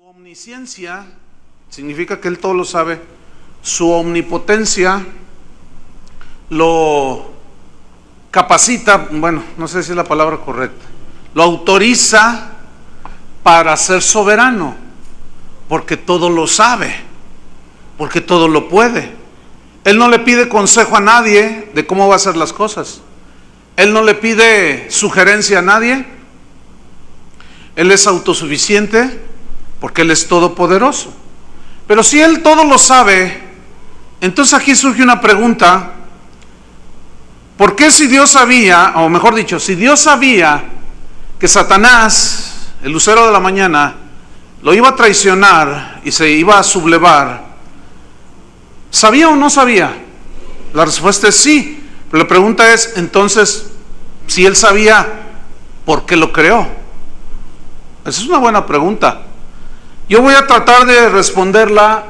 omnisciencia significa que Él todo lo sabe. Su omnipotencia lo capacita, bueno, no sé si es la palabra correcta, lo autoriza para ser soberano, porque todo lo sabe, porque todo lo puede. Él no le pide consejo a nadie de cómo va a hacer las cosas. Él no le pide sugerencia a nadie. Él es autosuficiente porque Él es todopoderoso. Pero si Él todo lo sabe, entonces aquí surge una pregunta. ¿Por qué si Dios sabía, o mejor dicho, si Dios sabía que Satanás, el lucero de la mañana, lo iba a traicionar y se iba a sublevar, ¿sabía o no sabía? La respuesta es sí. Pero la pregunta es, entonces, si Él sabía, ¿por qué lo creó? Esa es una buena pregunta. Yo voy a tratar de responderla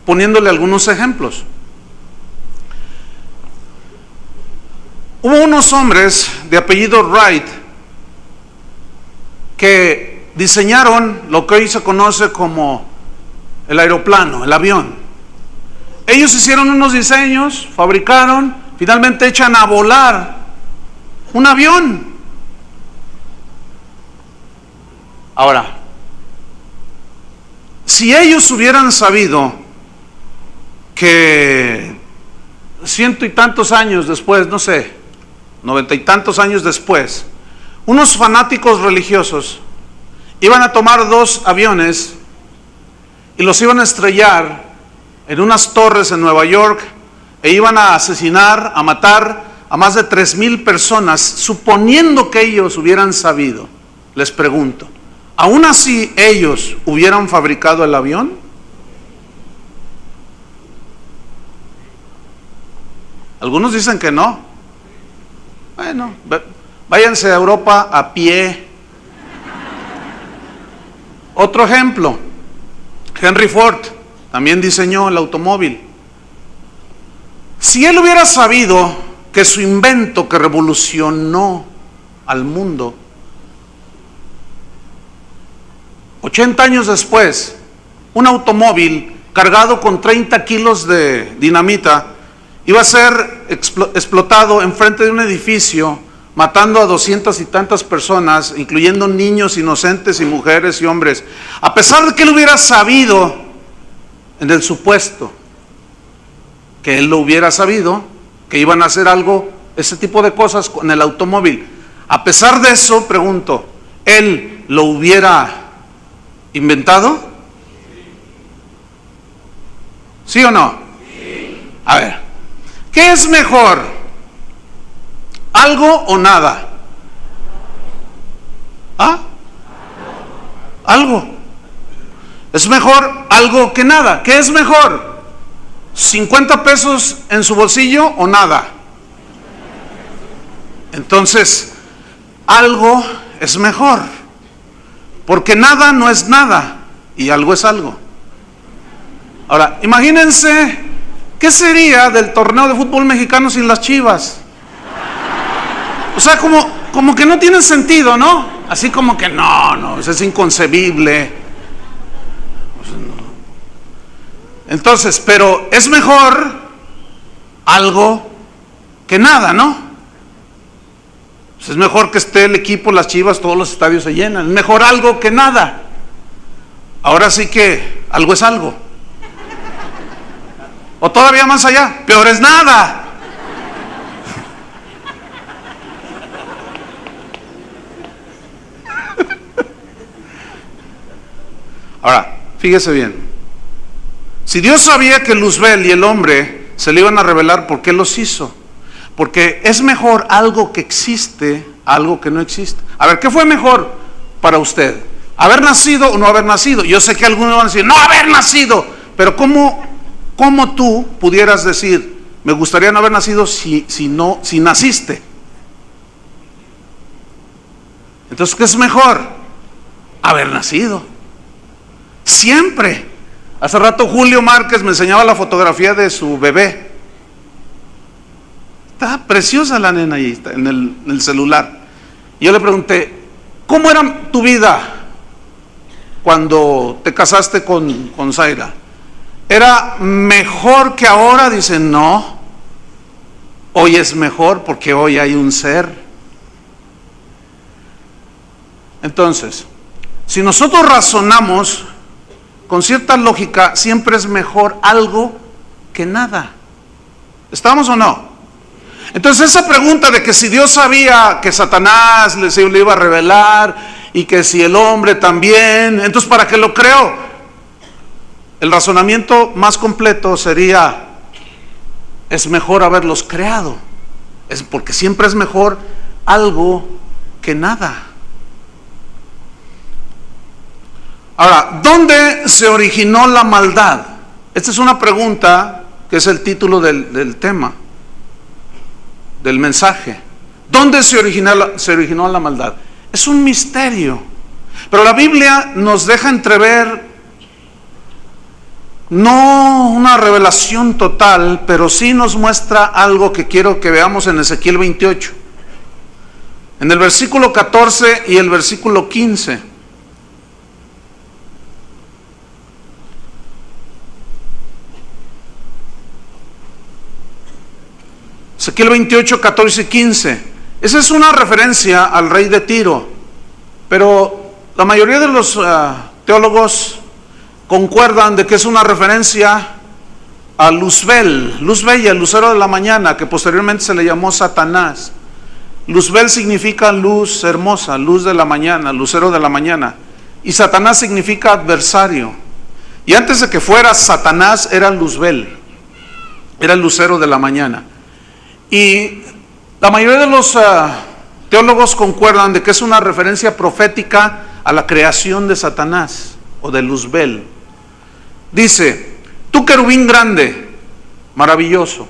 poniéndole algunos ejemplos. Hubo unos hombres de apellido Wright que diseñaron lo que hoy se conoce como el aeroplano, el avión. Ellos hicieron unos diseños, fabricaron, finalmente echan a volar un avión. Ahora, si ellos hubieran sabido que ciento y tantos años después, no sé, 90 y tantos años después, unos fanáticos religiosos iban a tomar dos aviones y los iban a estrellar en unas torres en Nueva York e iban a asesinar, a matar a más de 3,000 personas, suponiendo que ellos hubieran sabido, les pregunto, ¿aún así ellos hubieran fabricado el avión? Algunos dicen que no. Bueno, váyanse a Europa a pie. Otro ejemplo, Henry Ford también diseñó el automóvil. Si él hubiera sabido que su invento que revolucionó al mundo, 80 años después, un automóvil cargado con 30 kilos de dinamita iba a ser explotado enfrente de un edificio, matando a 200 y tantas personas, incluyendo niños inocentes y mujeres y hombres. A pesar de que él hubiera sabido, en el supuesto que él lo hubiera sabido, que iban a hacer algo, ese tipo de cosas con el automóvil, a pesar de eso, pregunto, ¿él lo hubiera inventado? ¿Sí o no? A ver, ¿qué es mejor? ¿Algo o nada? ¿Ah? Algo. Es mejor algo que nada. ¿Qué es mejor? ¿50 pesos en su bolsillo o nada? Entonces, algo es mejor. Porque nada no es nada y algo es algo. Ahora, imagínense, ¿qué sería del torneo de fútbol mexicano sin las Chivas? O sea, como que no tiene sentido, ¿no? Así como que no, eso es inconcebible. Entonces, pero es mejor algo que nada, ¿no? Pues es mejor que esté el equipo, las Chivas, todos los estadios se llenan. Es mejor algo que nada. Ahora sí que algo es algo. O todavía más allá, peor es nada. Ahora, fíjese bien. Si Dios sabía que Luzbel y el hombre se le iban a revelar, ¿por qué los hizo? Porque es mejor algo que existe a algo que no existe. A ver, ¿qué fue mejor para usted? ¿Haber nacido o no haber nacido? Yo sé que algunos van a decir, no haber nacido. Pero ¿cómo tú pudieras decir, me gustaría no haber nacido si naciste? Entonces, ¿qué es mejor? Haber nacido. Siempre. Hace rato Julio Márquez me enseñaba la fotografía de su bebé. Está preciosa la nena ahí, está en el celular. Y yo le pregunté, ¿cómo era tu vida? cuando te casaste con Zaira? ¿Era mejor que ahora? Dicen, no. Hoy es mejor porque hoy hay un ser. Entonces, si nosotros razonamos con cierta lógica, siempre es mejor algo que nada. ¿Estamos o no? Entonces esa pregunta de que si Dios sabía que Satanás le iba a revelar y que si el hombre también, entonces ¿para qué lo creó? El razonamiento más completo sería, es mejor haberlos creado. Es porque siempre es mejor algo que nada. Ahora, ¿dónde se originó la maldad? Esta es una pregunta que es el título del tema, del mensaje. ¿Dónde se originó la maldad? Es un misterio. Pero la Biblia nos deja entrever, no una revelación total, pero sí nos muestra algo que quiero que veamos en Ezequiel 28. En el versículo 14 y el versículo 15. Ezequiel 28, 14 y 15. Esa es una referencia al rey de Tiro, pero la mayoría de los teólogos concuerdan de que es una referencia a Luzbel, luz bella, lucero de la mañana, que posteriormente se le llamó Satanás. Luzbel significa luz hermosa, luz de la mañana, lucero de la mañana, y Satanás significa adversario. Y antes de que fuera Satanás era Luzbel, era el lucero de la mañana. Y la mayoría de los teólogos concuerdan de que es una referencia profética a la creación de Satanás o de Luzbel. Dice, tú querubín grande, maravilloso,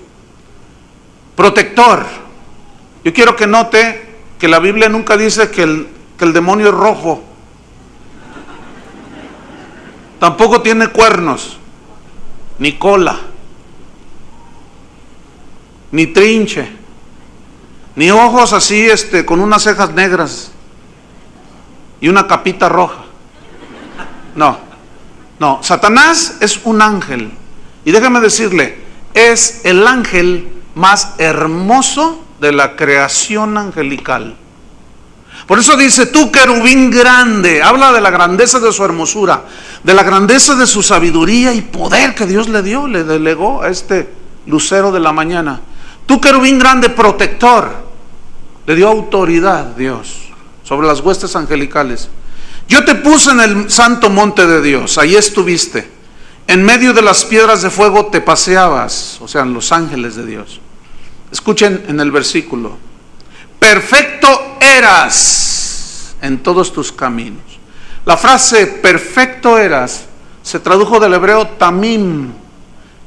protector. Yo quiero que note que la Biblia nunca dice que el demonio es rojo. Tampoco tiene cuernos, ni cola, ni trinche, ni ojos así con unas cejas negras y una capita roja. No, Satanás es un ángel, y déjame decirle, es el ángel más hermoso de la creación angelical. Por eso dice, tú querubín grande, habla de la grandeza de su hermosura, de la grandeza de su sabiduría y poder que Dios le dio, le delegó a este lucero de la mañana. Tú querubín grande, protector, le dio autoridad Dios sobre las huestes angelicales. Yo te puse en el santo monte de Dios, ahí estuviste, en medio de las piedras de fuego te paseabas, o sea, en los ángeles de Dios. Escuchen en el versículo, perfecto eras en todos tus caminos. La frase perfecto eras se tradujo del hebreo tamim,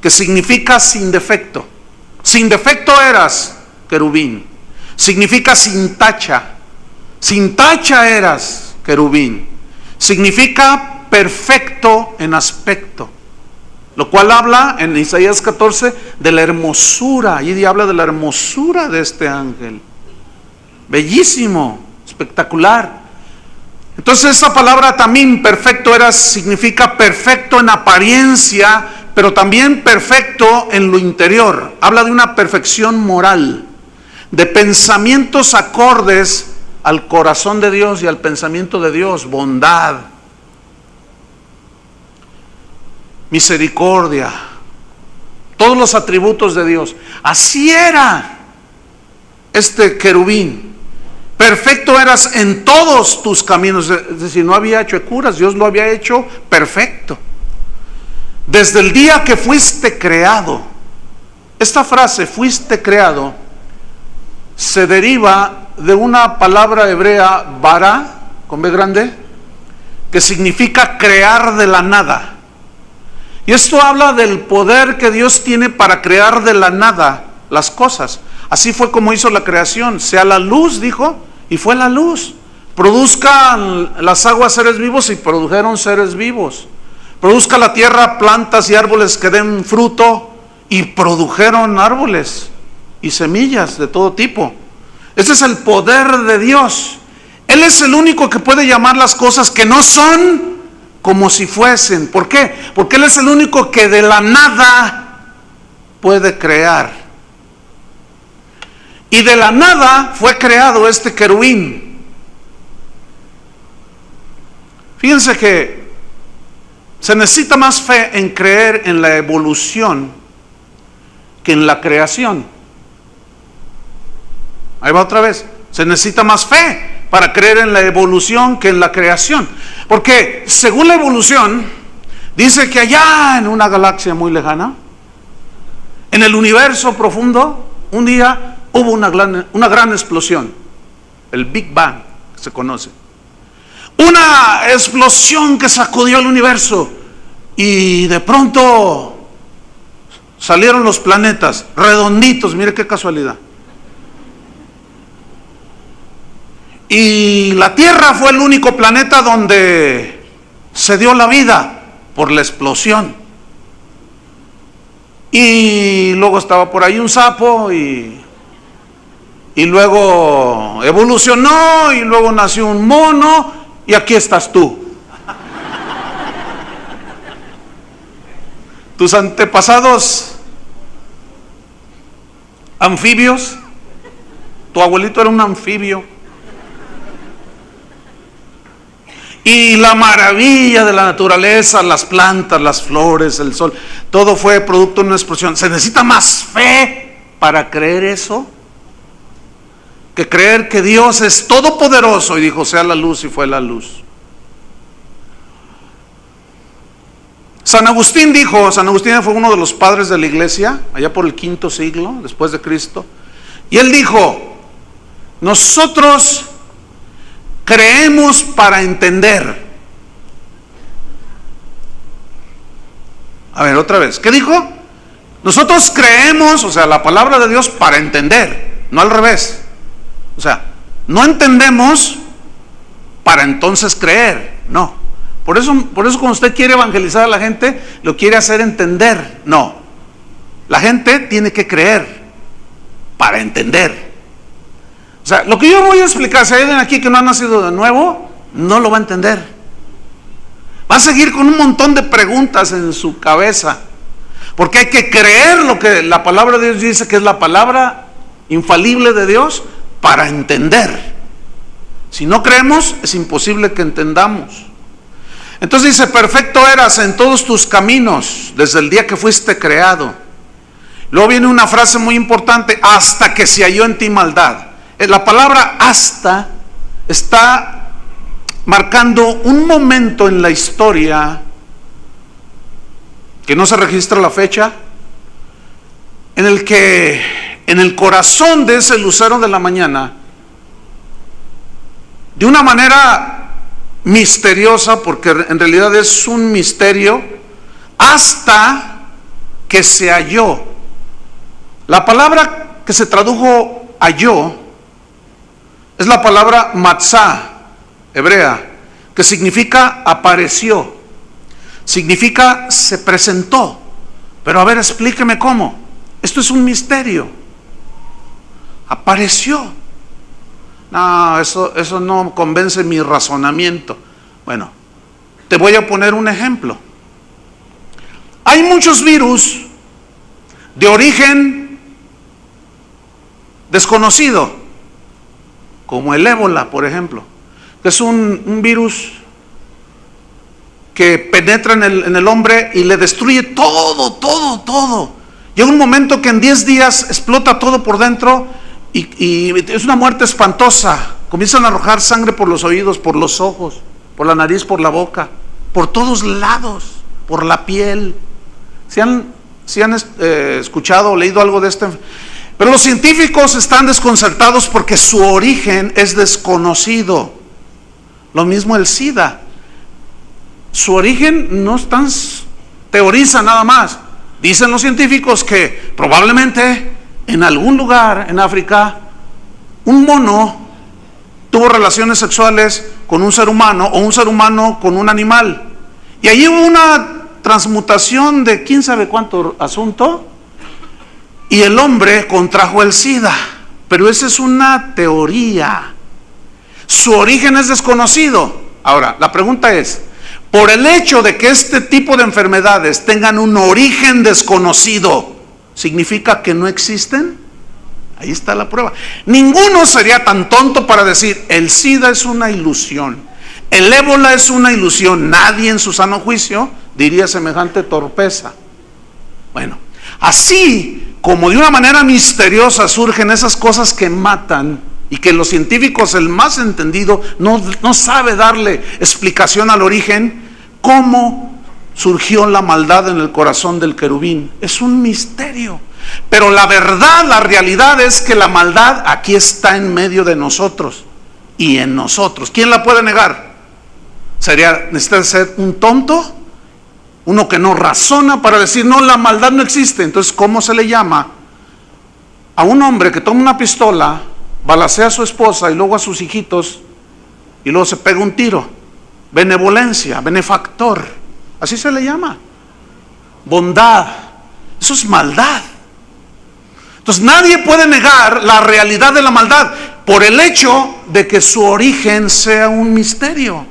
que significa sin defecto. Sin defecto eras, querubín. Significa sin tacha. Sin tacha eras, querubín. Significa perfecto en aspecto. Lo cual habla en Isaías 14 de la hermosura. Allí habla de la hermosura de este ángel. Bellísimo, espectacular. Entonces esa palabra también, perfecto eras, significa perfecto en apariencia, pero también perfecto en lo interior. Habla de una perfección moral, de pensamientos acordes al corazón de Dios y al pensamiento de Dios, bondad, misericordia, todos los atributos de Dios. Así era este querubín. Perfecto eras en todos tus caminos, es decir, no había hechuras, Dios lo había hecho perfecto. Desde el día que fuiste creado. Esta frase, fuiste creado, se deriva de una palabra hebrea, bara, con B grande, que significa crear de la nada. Y esto habla del poder que Dios tiene para crear de la nada las cosas. Así fue como hizo la creación. Sea la luz, dijo, y fue la luz. Produzcan las aguas seres vivos, y produjeron seres vivos. Produzca la tierra plantas y árboles que den fruto, y produjeron árboles y semillas de todo tipo. Ese es el poder de Dios. Él es el único que puede llamar las cosas que no son como si fuesen. ¿Por qué? Porque Él es el único que de la nada puede crear. Y de la nada fue creado este querubín. Fíjense que se necesita más fe en creer en la evolución que en la creación. Ahí va otra vez. Se necesita más fe para creer en la evolución que en la creación. Porque según la evolución, dice que allá en una galaxia muy lejana, en el universo profundo, un día hubo una gran explosión. El Big Bang, se conoce. Una explosión que sacudió el universo. Y de pronto salieron los planetas, redonditos, mire qué casualidad. Y la Tierra fue el único planeta donde se dio la vida por la explosión. Y luego estaba por ahí un sapo y luego evolucionó y luego nació un mono y aquí estás tú. Tus antepasados anfibios, tu abuelito era un anfibio. Y la maravilla de la naturaleza, las plantas, las flores, el sol, todo fue producto de una explosión. ¿Se necesita más fe para creer eso? Que creer que Dios es todopoderoso y dijo, sea la luz, y fue la luz. San Agustín fue uno de los padres de la iglesia, allá por el V siglo después de Cristo. Y él dijo, nosotros creemos para entender. A ver, otra vez, ¿qué dijo? Nosotros creemos, o sea, la palabra de Dios para entender, no al revés. O sea, no entendemos para entonces creer, no. Por eso cuando usted quiere evangelizar a la gente, lo quiere hacer entender. No, la gente tiene que creer para entender. O sea, lo que yo voy a explicar, si hay alguien aquí que no ha nacido de nuevo, no lo va a entender. Va a seguir con un montón de preguntas en su cabeza, porque hay que creer lo que la palabra de Dios dice, que es la palabra infalible de Dios, para entender. Si no creemos, es imposible que entendamos. Entonces dice, perfecto eras en todos tus caminos desde el día que fuiste creado. Luego viene una frase muy importante, hasta que se halló en ti maldad. La palabra hasta está marcando un momento en la historia que no se registra la fecha, en el que en el corazón de ese lucero de la mañana, de una manera misteriosa, porque en realidad es un misterio, hasta que se halló. La palabra que se tradujo halló es la palabra matzah, hebrea, que significa apareció, significa se presentó. Pero a ver, explíqueme cómo. Esto es un misterio. Apareció. No, eso no convence mi razonamiento. Bueno, te voy a poner un ejemplo. Hay muchos virus de origen desconocido, como el ébola, por ejemplo, que es un virus que penetra en el hombre y le destruye todo. Llega un momento que en 10 días explota todo por dentro y es una muerte espantosa. Comienzan a arrojar sangre por los oídos, por los ojos, por la nariz, por la boca, por todos lados, por la piel. ¿Si han escuchado o leído algo de este? Pero los científicos están desconcertados porque su origen es desconocido. Lo mismo el SIDA. Su origen no están, teoriza nada más. Dicen los científicos que probablemente en algún lugar en África un mono tuvo relaciones sexuales con un ser humano o un ser humano con un animal. Y allí hubo una transmutación de quién sabe cuánto asunto y el hombre contrajo el SIDA. Pero esa es una teoría. Su origen es desconocido. Ahora, la pregunta es, Por el hecho de que este tipo de enfermedades tengan un origen desconocido, ¿significa que no existen? Ahí está la prueba. Ninguno sería tan tonto para decir, el SIDA es una ilusión, el ébola es una ilusión. Nadie en su sano juicio diría semejante torpeza. Bueno, así como de una manera misteriosa surgen esas cosas que matan y que los científicos, el más entendido, no sabe darle explicación al origen, ¿cómo surgió la maldad en el corazón del querubín? Es un misterio. Pero la verdad, la realidad es que la maldad aquí está en medio de nosotros y en nosotros. ¿Quién la puede negar? Necesita ser un tonto, uno que no razona para decir, no, la maldad no existe. Entonces, ¿cómo se le llama a un hombre que toma una pistola, balacea a su esposa y luego a sus hijitos y luego se pega un tiro? Benevolencia, benefactor, así se le llama. Bondad, eso es maldad. Entonces nadie puede negar la realidad de la maldad por el hecho de que su origen sea un misterio.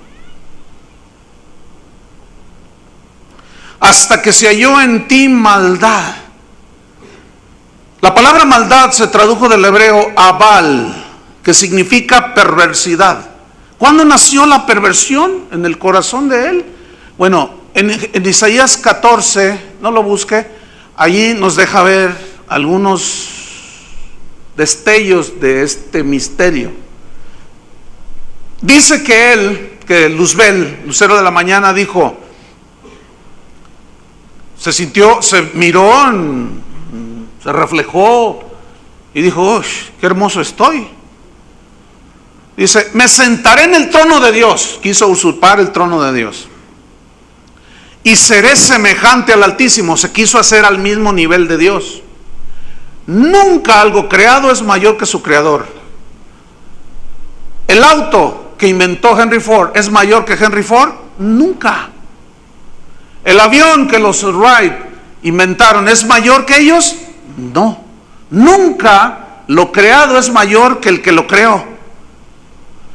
Hasta que se halló en ti maldad. La palabra maldad se tradujo del hebreo abal, que significa perversidad. ¿Cuándo nació la perversión en el corazón de él? Bueno, en Isaías 14, no lo busque, allí nos deja ver algunos destellos de este misterio. Dice que Luzbel, lucero de la mañana, dijo, se miró, se reflejó y dijo, uy, qué hermoso estoy. Dice, me sentaré en el trono de Dios. Quiso usurpar el trono de Dios. Y seré semejante al Altísimo. Se quiso hacer al mismo nivel de Dios. Nunca algo creado es mayor que su creador. El auto que inventó Henry Ford es mayor que Henry Ford. Nunca. El avión que los Wright inventaron es mayor que ellos. No. Nunca lo creado es mayor que el que lo creó.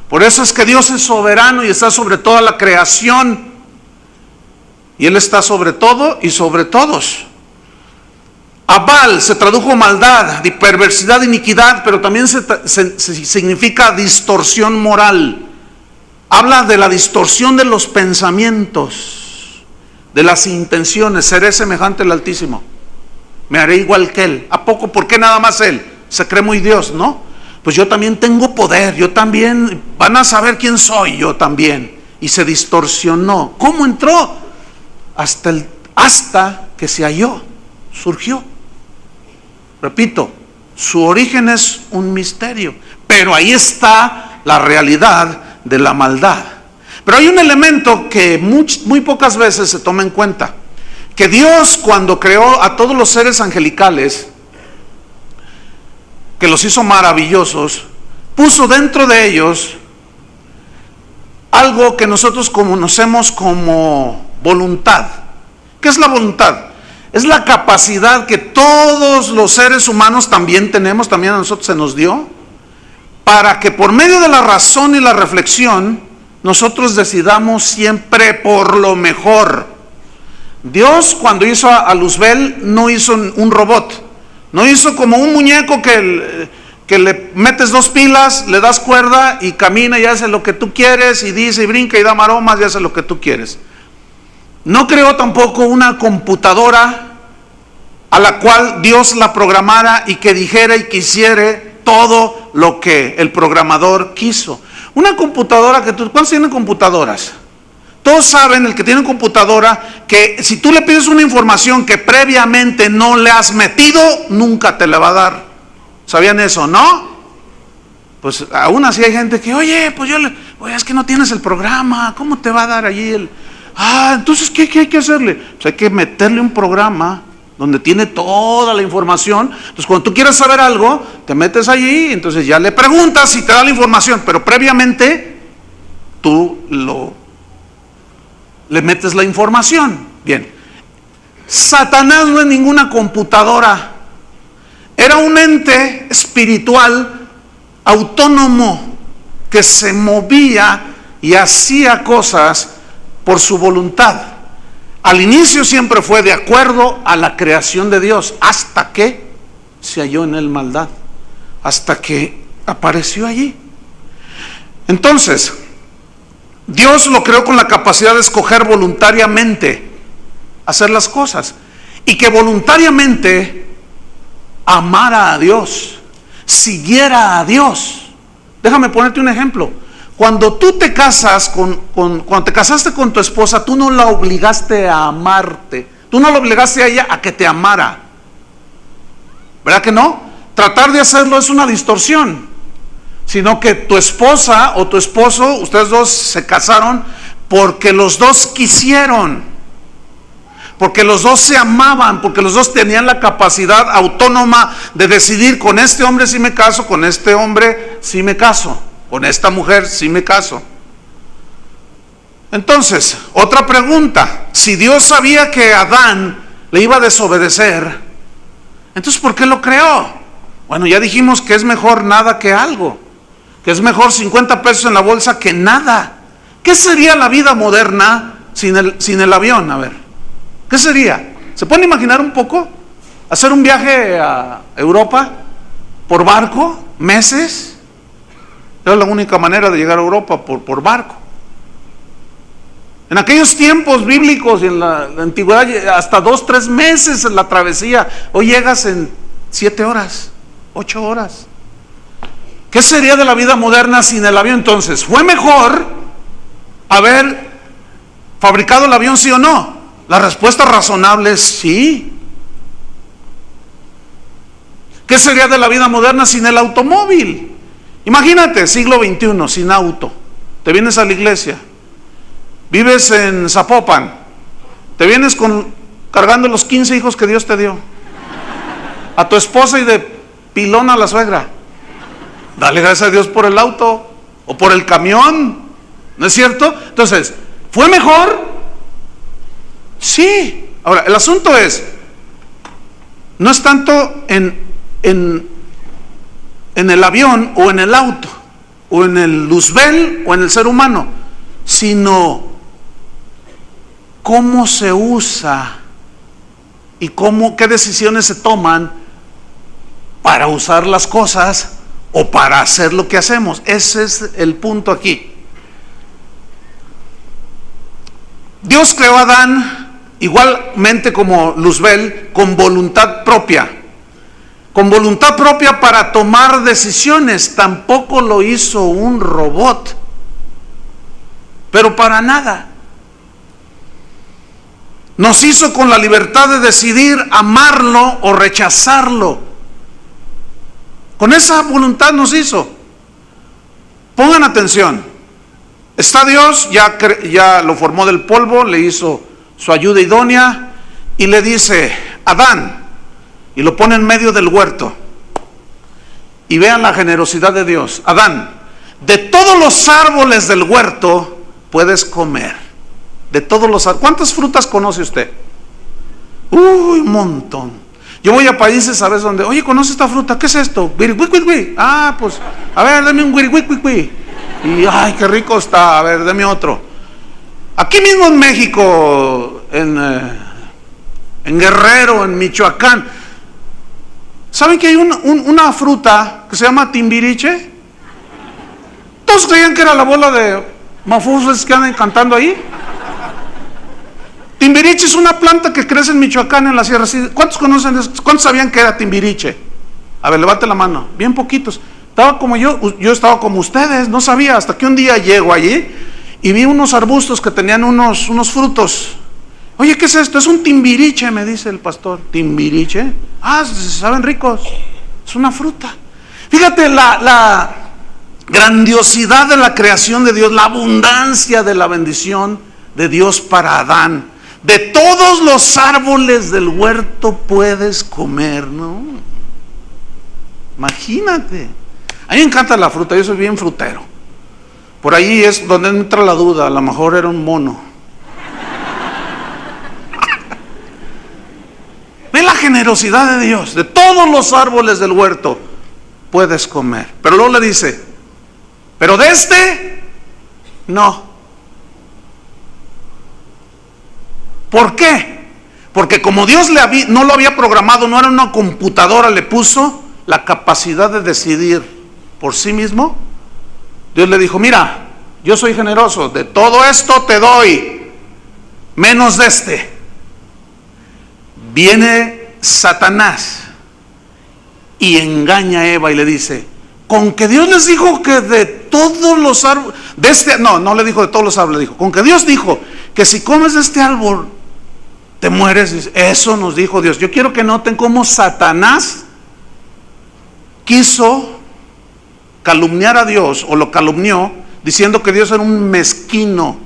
Por eso es que Dios es soberano y está sobre toda la creación. Y Él está sobre todo y sobre todos. Abal se tradujo maldad, de perversidad, iniquidad, pero también significa distorsión moral. Habla de la distorsión de los pensamientos, de las intenciones. Seré semejante al Altísimo. Me haré igual que Él. ¿A poco? ¿Por qué nada más Él? Se cree muy Dios, ¿no? Pues yo también tengo poder, yo también, van a saber quién soy, yo también. Y se distorsionó. ¿Cómo entró? Hasta que se halló, surgió. Repito, su origen es un misterio, pero ahí está la realidad de la maldad. Pero hay un elemento que muy pocas veces se toma en cuenta, que Dios, cuando creó a todos los seres angelicales, que los hizo maravillosos, puso dentro de ellos algo que nosotros conocemos como voluntad. ¿Qué es la voluntad? Es la capacidad que todos los seres humanos también tenemos, también a nosotros se nos dio, para que por medio de la razón y la reflexión, nosotros decidamos siempre por lo mejor. Dios, cuando hizo a Luzbel, no hizo un robot, no hizo como un muñeco que le metes 2 pilas, le das cuerda y camina y hace lo que tú quieres, y dice y brinca y da maromas y hace lo que tú quieres. No creó tampoco una computadora a la cual Dios la programara y que dijera y quisiera todo lo que el programador quiso. Una computadora ¿cuántos tienen computadoras? Todos saben, el que tiene computadora, que si tú le pides una información que previamente no le has metido, nunca te la va a dar. ¿Sabían eso, no? Pues aún así hay gente que, oye, es que no tienes el programa, ¿cómo te va a dar allí el...? Entonces, ¿qué hay que hacerle? Pues hay que meterle un programa donde tiene toda la información. Entonces, cuando tú quieres saber algo, te metes allí, entonces ya le preguntas y te da la información, pero previamente tú le metes la información. Bien, Satanás no es ninguna computadora, era un ente espiritual autónomo que se movía y hacía cosas por su voluntad. Al inicio siempre fue de acuerdo a la creación de Dios, hasta que se halló en él maldad, hasta que apareció allí. Entonces, Dios lo creó con la capacidad de escoger voluntariamente hacer las cosas, y que voluntariamente amara a Dios, siguiera a Dios. Déjame ponerte un ejemplo. Cuando tú te casas cuando te casaste con tu esposa, tú no la obligaste a amarte, tú no la obligaste a ella a que te amara, ¿verdad que no? Tratar de hacerlo es una distorsión, sino que tu esposa o tu esposo, ustedes dos se casaron porque los dos quisieron, porque los dos se amaban, porque los dos tenían la capacidad autónoma de decidir: con este hombre sí me caso, con este hombre sí me caso, con esta mujer sí me caso. Entonces, otra pregunta: si Dios sabía que Adán le iba a desobedecer, entonces ¿por qué lo creó? Bueno, ya dijimos que es mejor nada que algo, que es mejor 50 pesos en la bolsa que nada. ¿Qué sería la vida moderna sin el avión? A ver, ¿qué sería? ¿Se pueden imaginar un poco? Hacer un viaje a Europa por barco, meses. Era la única manera de llegar a Europa, por barco. En aquellos tiempos bíblicos y en la antigüedad, hasta 2-3 meses en la travesía. Hoy llegas en 7 horas, 8 horas. ¿Qué sería de la vida moderna sin el avión? Entonces, ¿fue mejor haber fabricado el avión, sí o no? La respuesta razonable es sí. ¿Qué sería de la vida moderna sin el automóvil? Imagínate, siglo XXI, sin auto. Te vienes a la iglesia, vives en Zapopan, te vienes cargando los 15 hijos que Dios te dio, a tu esposa y de pilón a la suegra. Dale gracias a Dios por el auto o por el camión, ¿no es cierto? Entonces, ¿fue mejor? Sí. Ahora, el asunto es, no es tanto en el avión o en el auto o en el luzbel o en el ser humano, sino cómo se usa y qué decisiones se toman para usar las cosas o para hacer lo que hacemos. Ese es el punto aquí. Dios creó a Adán igualmente como Luzbel, con voluntad propia. Con voluntad propia para tomar decisiones. Tampoco lo hizo un robot, pero para nada. Nos hizo con la libertad de decidir amarlo o rechazarlo. Con esa voluntad nos hizo. Pongan atención. Está Dios, ya lo formó del polvo, le hizo su ayuda idónea y le dice: Adán, y lo pone en medio del huerto. Y vean la generosidad de Dios. Adán, de todos los árboles del huerto puedes comer. De todos los árboles. ¿Cuántas frutas conoce usted? Uy, un montón. Yo voy a países, ¿sabes dónde? Oye, ¿conoce esta fruta? ¿Qué es esto? Ah, pues, a ver, dame un guiriguicuicui. Y, ay, qué rico está. A ver, dame otro. Aquí mismo en México, en Guerrero, en Michoacán, ¿saben que hay una fruta que se llama timbiriche? ¿Todos creían que era la bola de mafufes que andan cantando ahí? Timbiriche es una planta que crece en Michoacán, en la sierra. ¿Cuántos conocen eso? ¿Cuántos sabían que era timbiriche? A ver, levante la mano. Bien poquitos. Estaba como yo estaba como ustedes, no sabía, hasta que un día llego allí y vi unos arbustos que tenían unos frutos. Oye, ¿qué es esto? Es un timbiriche, me dice el pastor. ¿Timbiriche? Ah, saben ricos. Es una fruta. Fíjate la grandiosidad de la creación de Dios, la abundancia de la bendición de Dios para Adán. De todos los árboles del huerto puedes comer, ¿no? Imagínate. A mí me encanta la fruta, yo soy bien frutero. Por ahí es donde entra la duda, a lo mejor era un mono. Ve la generosidad de Dios. De todos los árboles del huerto puedes comer. Pero luego le dice: pero de este, no. ¿Por qué? Porque como Dios no lo había programado, no era una computadora, le puso la capacidad de decidir por sí mismo. Dios le dijo, mira, yo soy generoso, de todo esto te doy, menos de este. Viene Satanás y engaña a Eva y le dice, con que Dios les dijo que de todos los árboles, no le dijo de todos los árboles, dijo, con que Dios dijo que si comes de este árbol te mueres. Eso nos dijo Dios. Yo quiero que noten cómo Satanás quiso calumniar a Dios, o lo calumnió, diciendo que Dios era un mezquino,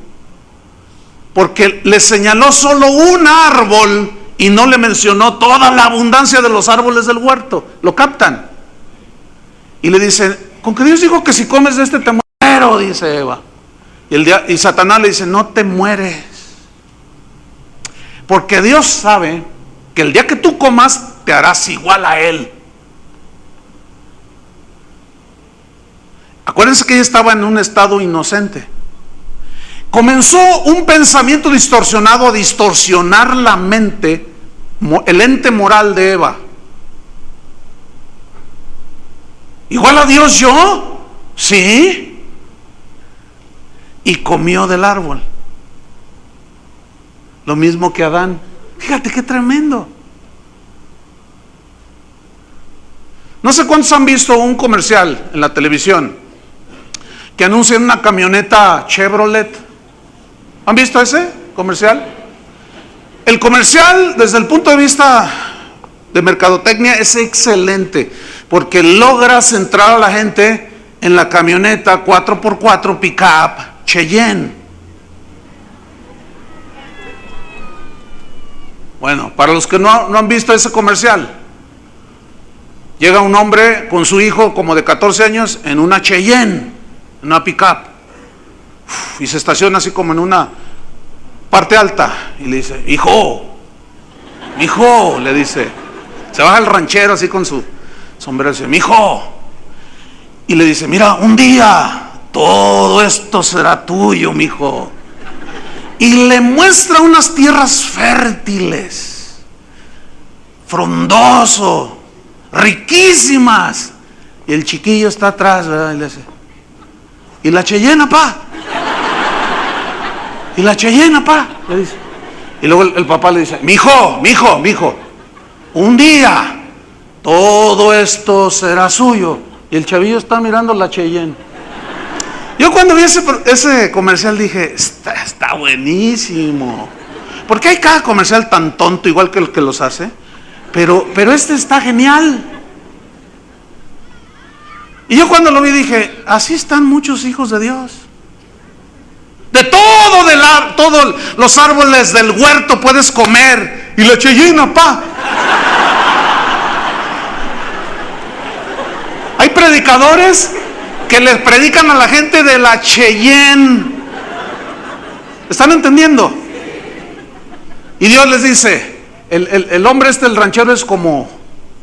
porque le señaló solo un árbol y no le mencionó toda la abundancia de los árboles del huerto. ¿Lo captan? Y le dice, con que Dios dijo que si comes de este te muero, dice Eva. Y Satanás le dice, no te mueres, porque Dios sabe que el día que tú comas te harás igual a Él. Acuérdense que ella estaba en un estado inocente. Comenzó un pensamiento distorsionado a distorsionar la mente, el ente moral de Eva. ¿Igual a Dios yo? Sí. Y comió del árbol. Lo mismo que Adán. Fíjate qué tremendo. No sé cuántos han visto un comercial en la televisión que anuncia una camioneta Chevrolet. ¿Han visto ese comercial? El comercial, desde el punto de vista de mercadotecnia, es excelente, porque logra centrar a la gente en la camioneta 4x4 pickup Cheyenne. Bueno, para los que no han visto ese comercial, llega un hombre con su hijo como de 14 años en una Cheyenne, en una pickup, y se estaciona así como en una parte alta y le dice, hijo, le dice, se baja el ranchero así con su sombrero y dice, mijo, y le dice, mira, un día todo esto será tuyo, mijo. Y le muestra unas tierras fértiles, frondoso, riquísimas. Y el chiquillo está atrás, ¿verdad? Y le dice, ¿y la Cheyenne, pa? ¿Y la Cheyenne, pa? Le dice. Y luego el papá le dice, mijo, un día todo esto será suyo. Y el chavillo está mirando la Cheyenne. Yo cuando vi ese comercial dije, está buenísimo. Porque hay cada comercial tan tonto, igual que el que los hace. Pero este está genial. Y yo cuando lo vi dije, así están muchos hijos de Dios. De todos los árboles del huerto puedes comer. Y la Cheyenne, pa. Hay predicadores que les predican a la gente de la Cheyenne. ¿Están entendiendo? Y Dios les dice, el hombre el ranchero es como,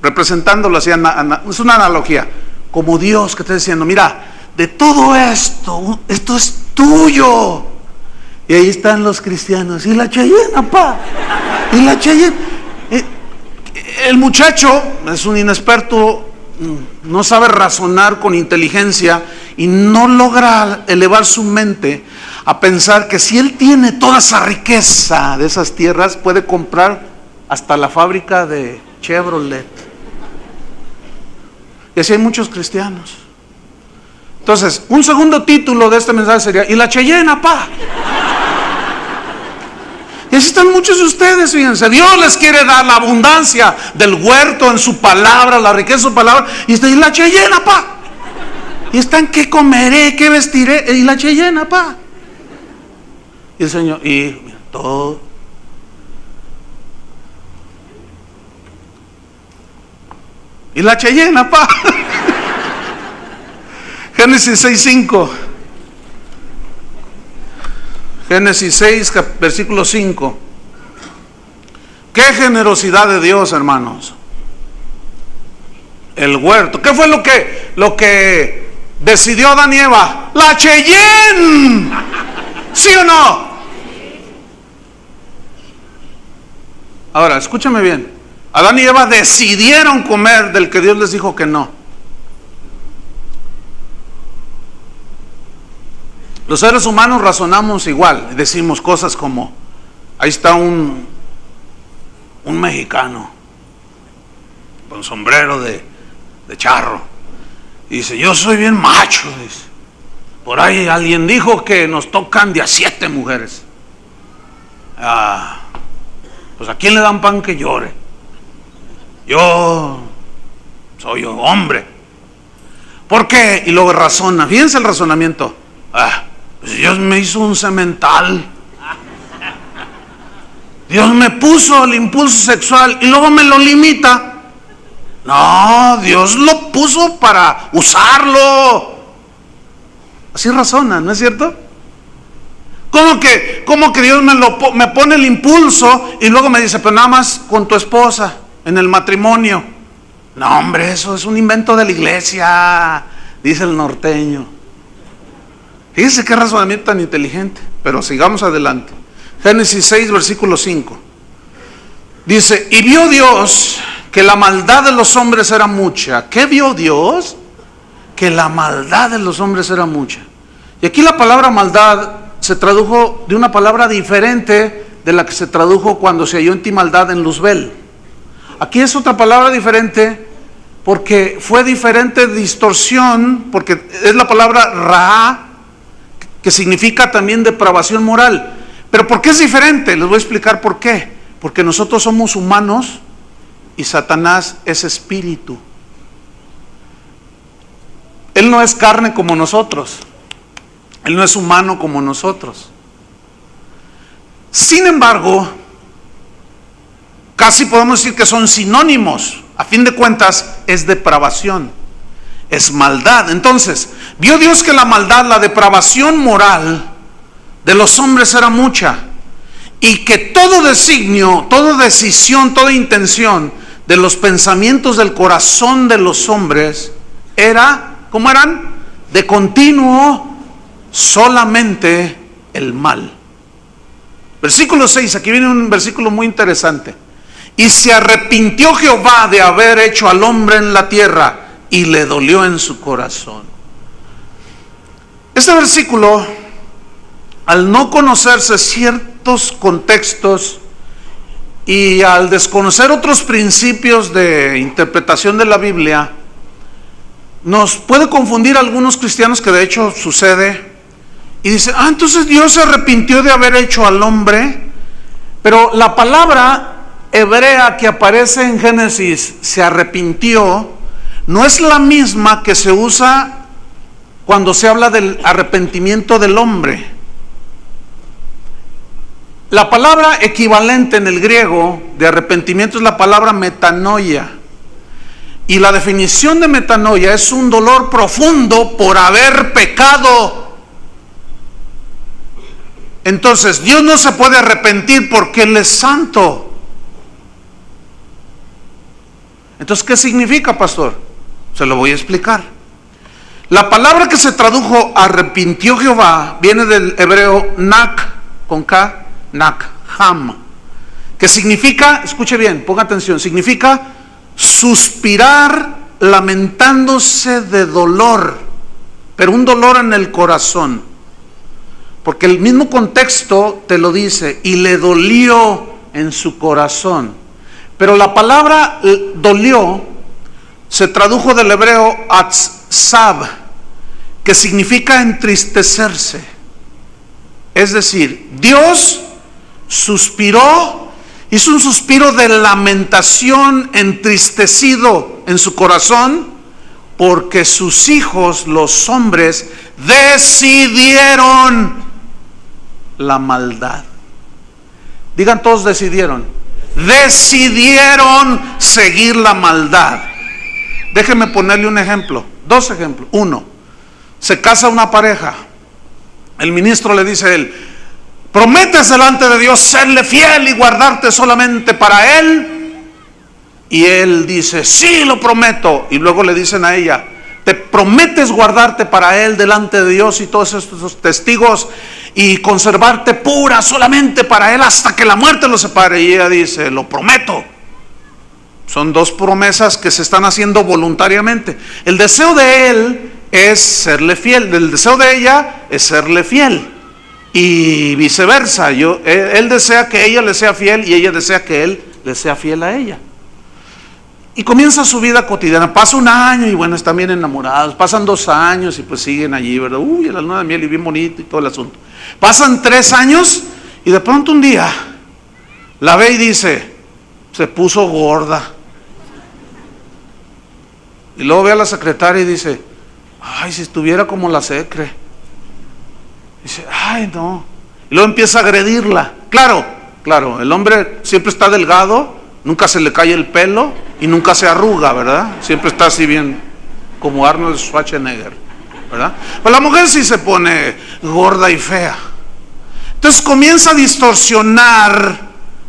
representándolo así, es una analogía, como Dios que está diciendo, mira, de todo esto es tuyo. Y ahí están los cristianos, y la Cheyenne, papá, y la Cheyenne. El muchacho es un inexperto, no sabe razonar con inteligencia y no logra elevar su mente a pensar que si él tiene toda esa riqueza de esas tierras, puede comprar hasta la fábrica de Chevrolet. Y así hay muchos cristianos. Entonces, un segundo título de este mensaje sería, ¿y la Cheyenne, pa? Y así están muchos de ustedes, fíjense. Dios les quiere dar la abundancia del huerto en su palabra, la riqueza de su palabra. Y la Cheyenne, pa. Y están, ¿qué comeré? ¿Qué vestiré? Y la Cheyenne, pa. Y el Señor, y mira, todo. Y la Cheyenne, pa. Génesis 6:5. Génesis 6, versículo 5. Qué generosidad de Dios, hermanos. El huerto. ¿Qué fue lo que decidió Adán y Eva? La Cheyenne. ¿Sí o no? Ahora, escúchame bien. Adán y Eva decidieron comer del que Dios les dijo que no. Los seres humanos razonamos igual, decimos cosas como, ahí está un mexicano con sombrero de charro, y dice, yo soy bien macho, dice, por ahí alguien dijo que nos tocan de a 7 mujeres. Pues a quién le dan pan que llore, yo soy hombre. ¿Por qué? Y luego razona, fíjense el razonamiento. Pues Dios me hizo un semental, Dios me puso el impulso sexual y luego me lo limita. No, Dios lo puso para usarlo. Así razona, ¿no es cierto? ¿Cómo que Dios me pone el impulso y luego me dice, pero nada más con tu esposa en el matrimonio? No, hombre, eso es un invento de la iglesia, dice el norteño. Fíjense qué razonamiento tan inteligente. Pero sigamos adelante. Génesis 6, versículo 5. Dice, y vio Dios que la maldad de los hombres era mucha. ¿Qué vio Dios? Que la maldad de los hombres era mucha. Y aquí la palabra maldad se tradujo de una palabra diferente de la que se tradujo cuando se halló en ti maldad en Luzbel. Aquí es otra palabra diferente porque fue diferente distorsión, porque es la palabra ra, que significa también depravación moral. Pero ¿por qué es diferente? Les voy a explicar por qué. Porque nosotros somos humanos y Satanás es espíritu. Él no es carne como nosotros. Él no es humano como nosotros. Sin embargo, casi podemos decir que son sinónimos. A fin de cuentas, es depravación, es maldad. Entonces, vio Dios que la maldad, la depravación moral de los hombres era mucha, y que todo designio, toda decisión, toda intención de los pensamientos del corazón de los hombres era, ¿cómo eran? De continuo solamente el mal. Versículo 6, aquí viene un versículo muy interesante. Y se arrepintió Jehová de haber hecho al hombre en la tierra, y le dolió en su corazón. Este versículo, al no conocerse ciertos contextos y al desconocer otros principios de interpretación de la Biblia, nos puede confundir a algunos cristianos, que de hecho sucede, y dicen, entonces Dios se arrepintió de haber hecho al hombre. Pero la palabra hebrea que aparece en Génesis, se arrepintió, no es la misma que se usa cuando se habla del arrepentimiento del hombre. La palabra equivalente en el griego de arrepentimiento es la palabra metanoia. Y la definición de metanoia es un dolor profundo por haber pecado. Entonces, Dios no se puede arrepentir porque Él es santo. Entonces, ¿qué significa, pastor? Se lo voy a explicar. La palabra que se tradujo arrepintió Jehová viene del hebreo nak, con K, nakham, que significa, escuche bien, ponga atención, significa suspirar lamentándose de dolor, pero un dolor en el corazón, porque el mismo contexto te lo dice, y le dolió en su corazón. Pero la palabra dolió se tradujo del hebreo atzab, que significa entristecerse. Es decir, Dios suspiró, hizo un suspiro de lamentación, entristecido en su corazón, porque sus hijos, los hombres, decidieron la maldad. Digan todos, decidieron seguir la maldad. Déjenme ponerle un ejemplo, 2 ejemplos. 1, se casa una pareja, el ministro le dice a él, prometes delante de Dios serle fiel y guardarte solamente para Él, y él dice, sí, lo prometo. Y luego le dicen a ella, te prometes guardarte para Él delante de Dios y todos estos testigos. y conservarte pura solamente para Él hasta que la muerte los separe. Y ella dice, lo prometo. Son dos promesas que se están haciendo voluntariamente. El deseo de él es serle fiel, el deseo de ella es serle fiel. Y viceversa, él desea que ella le sea fiel y ella desea que él le sea fiel a ella. Y comienza su vida cotidiana. Pasa un año y bueno, están bien enamorados. Pasan 2 años y pues siguen allí, ¿verdad? Uy, la luna de miel y bien bonito y todo el asunto. Pasan 3 años y de pronto un día la ve y dice, se puso gorda. Y luego ve a la secretaria y dice, ay, si estuviera como la secre. Dice, ay, no. Y luego empieza a agredirla. Claro, el hombre siempre está delgado, nunca se le cae el pelo y nunca se arruga, ¿verdad? Siempre está así bien, como Arnold Schwarzenegger, ¿verdad? Pero la mujer sí se pone gorda y fea. Entonces comienza a distorsionar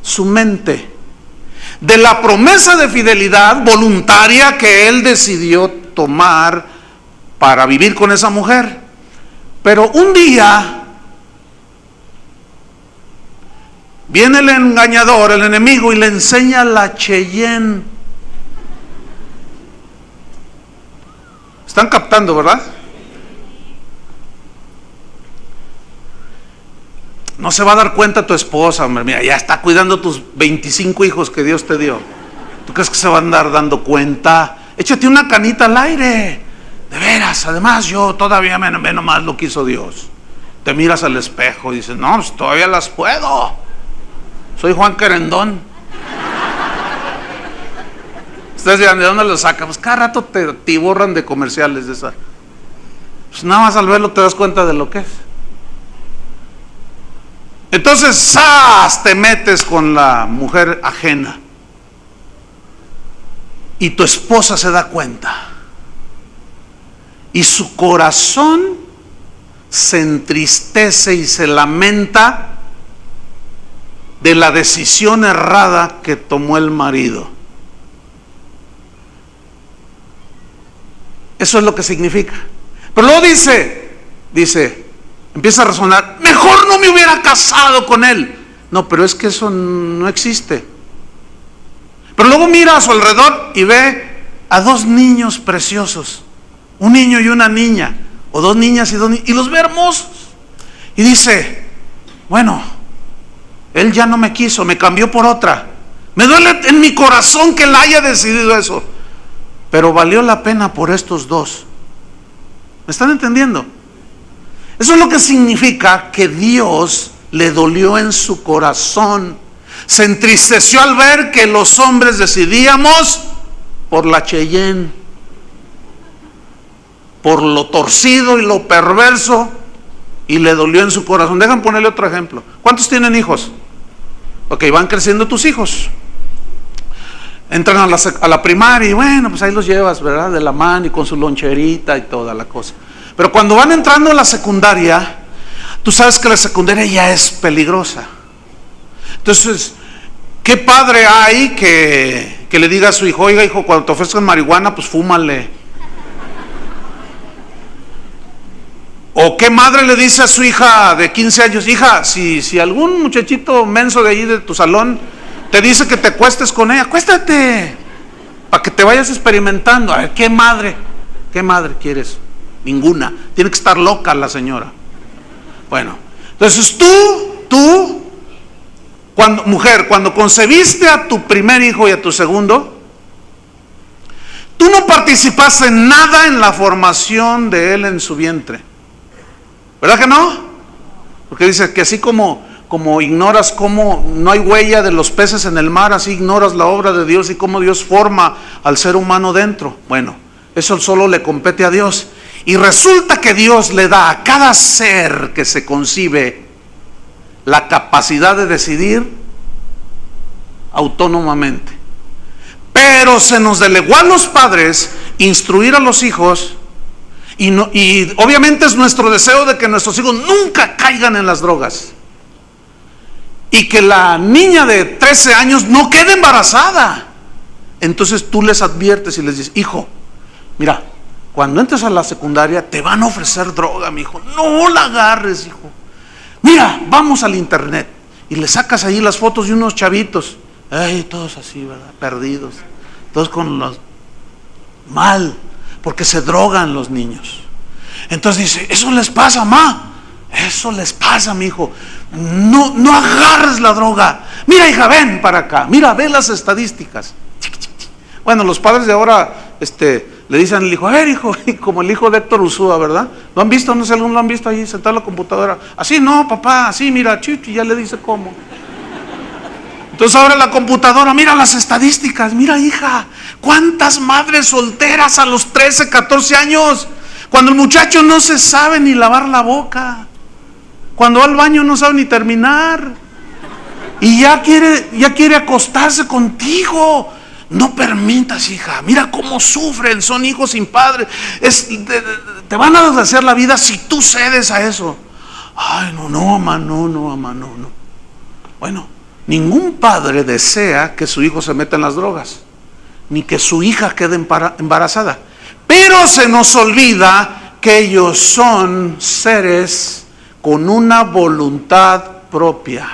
su mente de la promesa de fidelidad voluntaria que él decidió tomar para vivir con esa mujer. Pero un día viene el engañador, el enemigo, y le enseña la Cheyenne. ¿Están captando, verdad? No se va a dar cuenta tu esposa, hombre. Mira, ya está cuidando tus 25 hijos que Dios te dio. ¿Tú crees que se va a andar dando cuenta? Échate una canita al aire. De veras, además yo todavía ve nomás lo que hizo Dios. Te miras al espejo y dices, no, pues todavía las puedo. Soy Juan Querendón. Ustedes dirán, ¿de dónde lo sacan? Pues cada rato te borran de comerciales de esa. Pues nada más al verlo te das cuenta de lo que es. Entonces, ¡zas!, te metes con la mujer ajena. Y tu esposa se da cuenta. Y su corazón se entristece y se lamenta de la decisión errada que tomó el marido. Eso es lo que significa. Pero luego dice, empieza a razonar, mejor no me hubiera casado con él. No, pero es que eso no existe. Pero luego mira a su alrededor y ve a 2 niños preciosos, un niño y una niña, o 2 niñas y 2 niños, y los ve hermosos. Y dice, bueno, él ya no me quiso, me cambió por otra. Me duele en mi corazón que él haya decidido eso, pero valió la pena por estos 2. ¿Me están entendiendo? Eso es lo que significa que Dios le dolió en su corazón. Se entristeció al ver que los hombres decidíamos por la Cheyenne, por lo torcido y lo perverso, y le dolió en su corazón. Dejan ponerle otro ejemplo. ¿Cuántos tienen hijos? Ok, van creciendo tus hijos. Entran a la primaria y bueno, pues ahí los llevas, ¿verdad? De la mano y con su loncherita y toda la cosa. Pero cuando van entrando a la secundaria, tú sabes que la secundaria ya es peligrosa. Entonces, ¿qué padre hay que le diga a su hijo, oiga hijo, cuando te ofrezcan marihuana, pues fúmale? ¿O qué madre le dice a su hija de 15 años, hija, si algún muchachito menso de ahí de tu salón te dice que te acuestes con ella, acuéstate, para que te vayas experimentando? A ver, ¿qué madre quieres? Ninguna. Tiene que estar loca la señora. Bueno, entonces tú, cuando concebiste a tu primer hijo y a tu segundo, tú no participaste en nada en la formación de él en su vientre, ¿verdad que no? Porque dice que así como ignoras cómo no hay huella de los peces en el mar, así ignoras la obra de Dios y cómo Dios forma al ser humano dentro. Bueno, eso solo le compete a Dios. Y resulta que Dios le da a cada ser que se concibe la capacidad de decidir autónomamente. Pero se nos delegó a los padres instruir a los hijos, y obviamente es nuestro deseo de que nuestros hijos nunca caigan en las drogas. Y que la niña de 13 años no quede embarazada. Entonces tú les adviertes y les dices, hijo, mira, cuando entres a la secundaria te van a ofrecer droga, mi hijo. No la agarres, hijo. Mira, vamos al internet. Y le sacas ahí las fotos de unos chavitos. Ay, todos así, ¿verdad? Perdidos. Todos con los mal, porque se drogan los niños. Entonces dice, eso les pasa, ma. Eso les pasa, mi hijo. No agarres la droga. Mira, hija, ven para acá. Mira, ve las estadísticas. Bueno, los padres de ahora le dicen al hijo, a ver, hijo, como el hijo de Héctor Ursúa, ¿verdad? ¿Lo han visto? No sé si alguno lo han visto ahí sentado en la computadora. Así, no, papá, así, mira, chichi, ya le dice cómo. Entonces ahora la computadora, mira las estadísticas, mira, hija, cuántas madres solteras a los 13, 14 años, cuando el muchacho no se sabe ni lavar la boca, cuando va al baño no sabe ni terminar, y ya quiere acostarse contigo. No permitas, hija, mira cómo sufren, son hijos sin padre, te van a deshacer la vida si tú cedes a eso. Ay, no, mamá, no. Bueno, ningún padre desea que su hijo se meta en las drogas, ni que su hija quede embarazada. Pero se nos olvida que ellos son seres con una voluntad propia.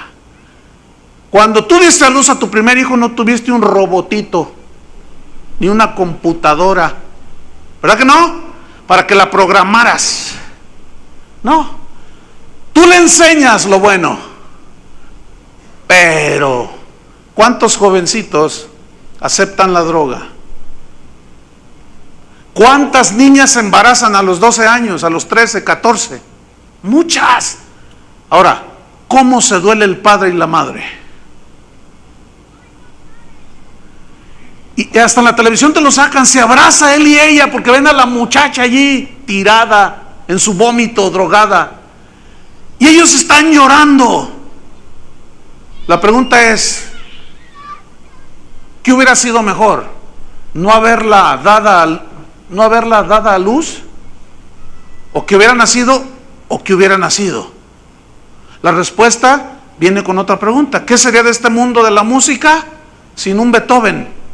Cuando tú diste a luz a tu primer hijo, no tuviste un robotito, ni una computadora, ¿verdad que no? Para que la programaras. No, tú le enseñas lo bueno. Pero ¿cuántos jovencitos aceptan la droga? ¿Cuántas niñas se embarazan a los 12 años, a los 13, 14? Muchas. Ahora, ¿cómo se duele el padre y la madre? Y hasta en la televisión te lo sacan, se abraza él y ella porque ven a la muchacha allí tirada en su vómito, drogada. Y ellos están llorando. La pregunta es, ¿qué hubiera sido mejor? ¿No haberla dada a luz? ¿O que hubiera nacido? ¿O que hubiera nacido? La respuesta viene con otra pregunta. ¿Qué sería de este mundo de la música sin un Beethoven?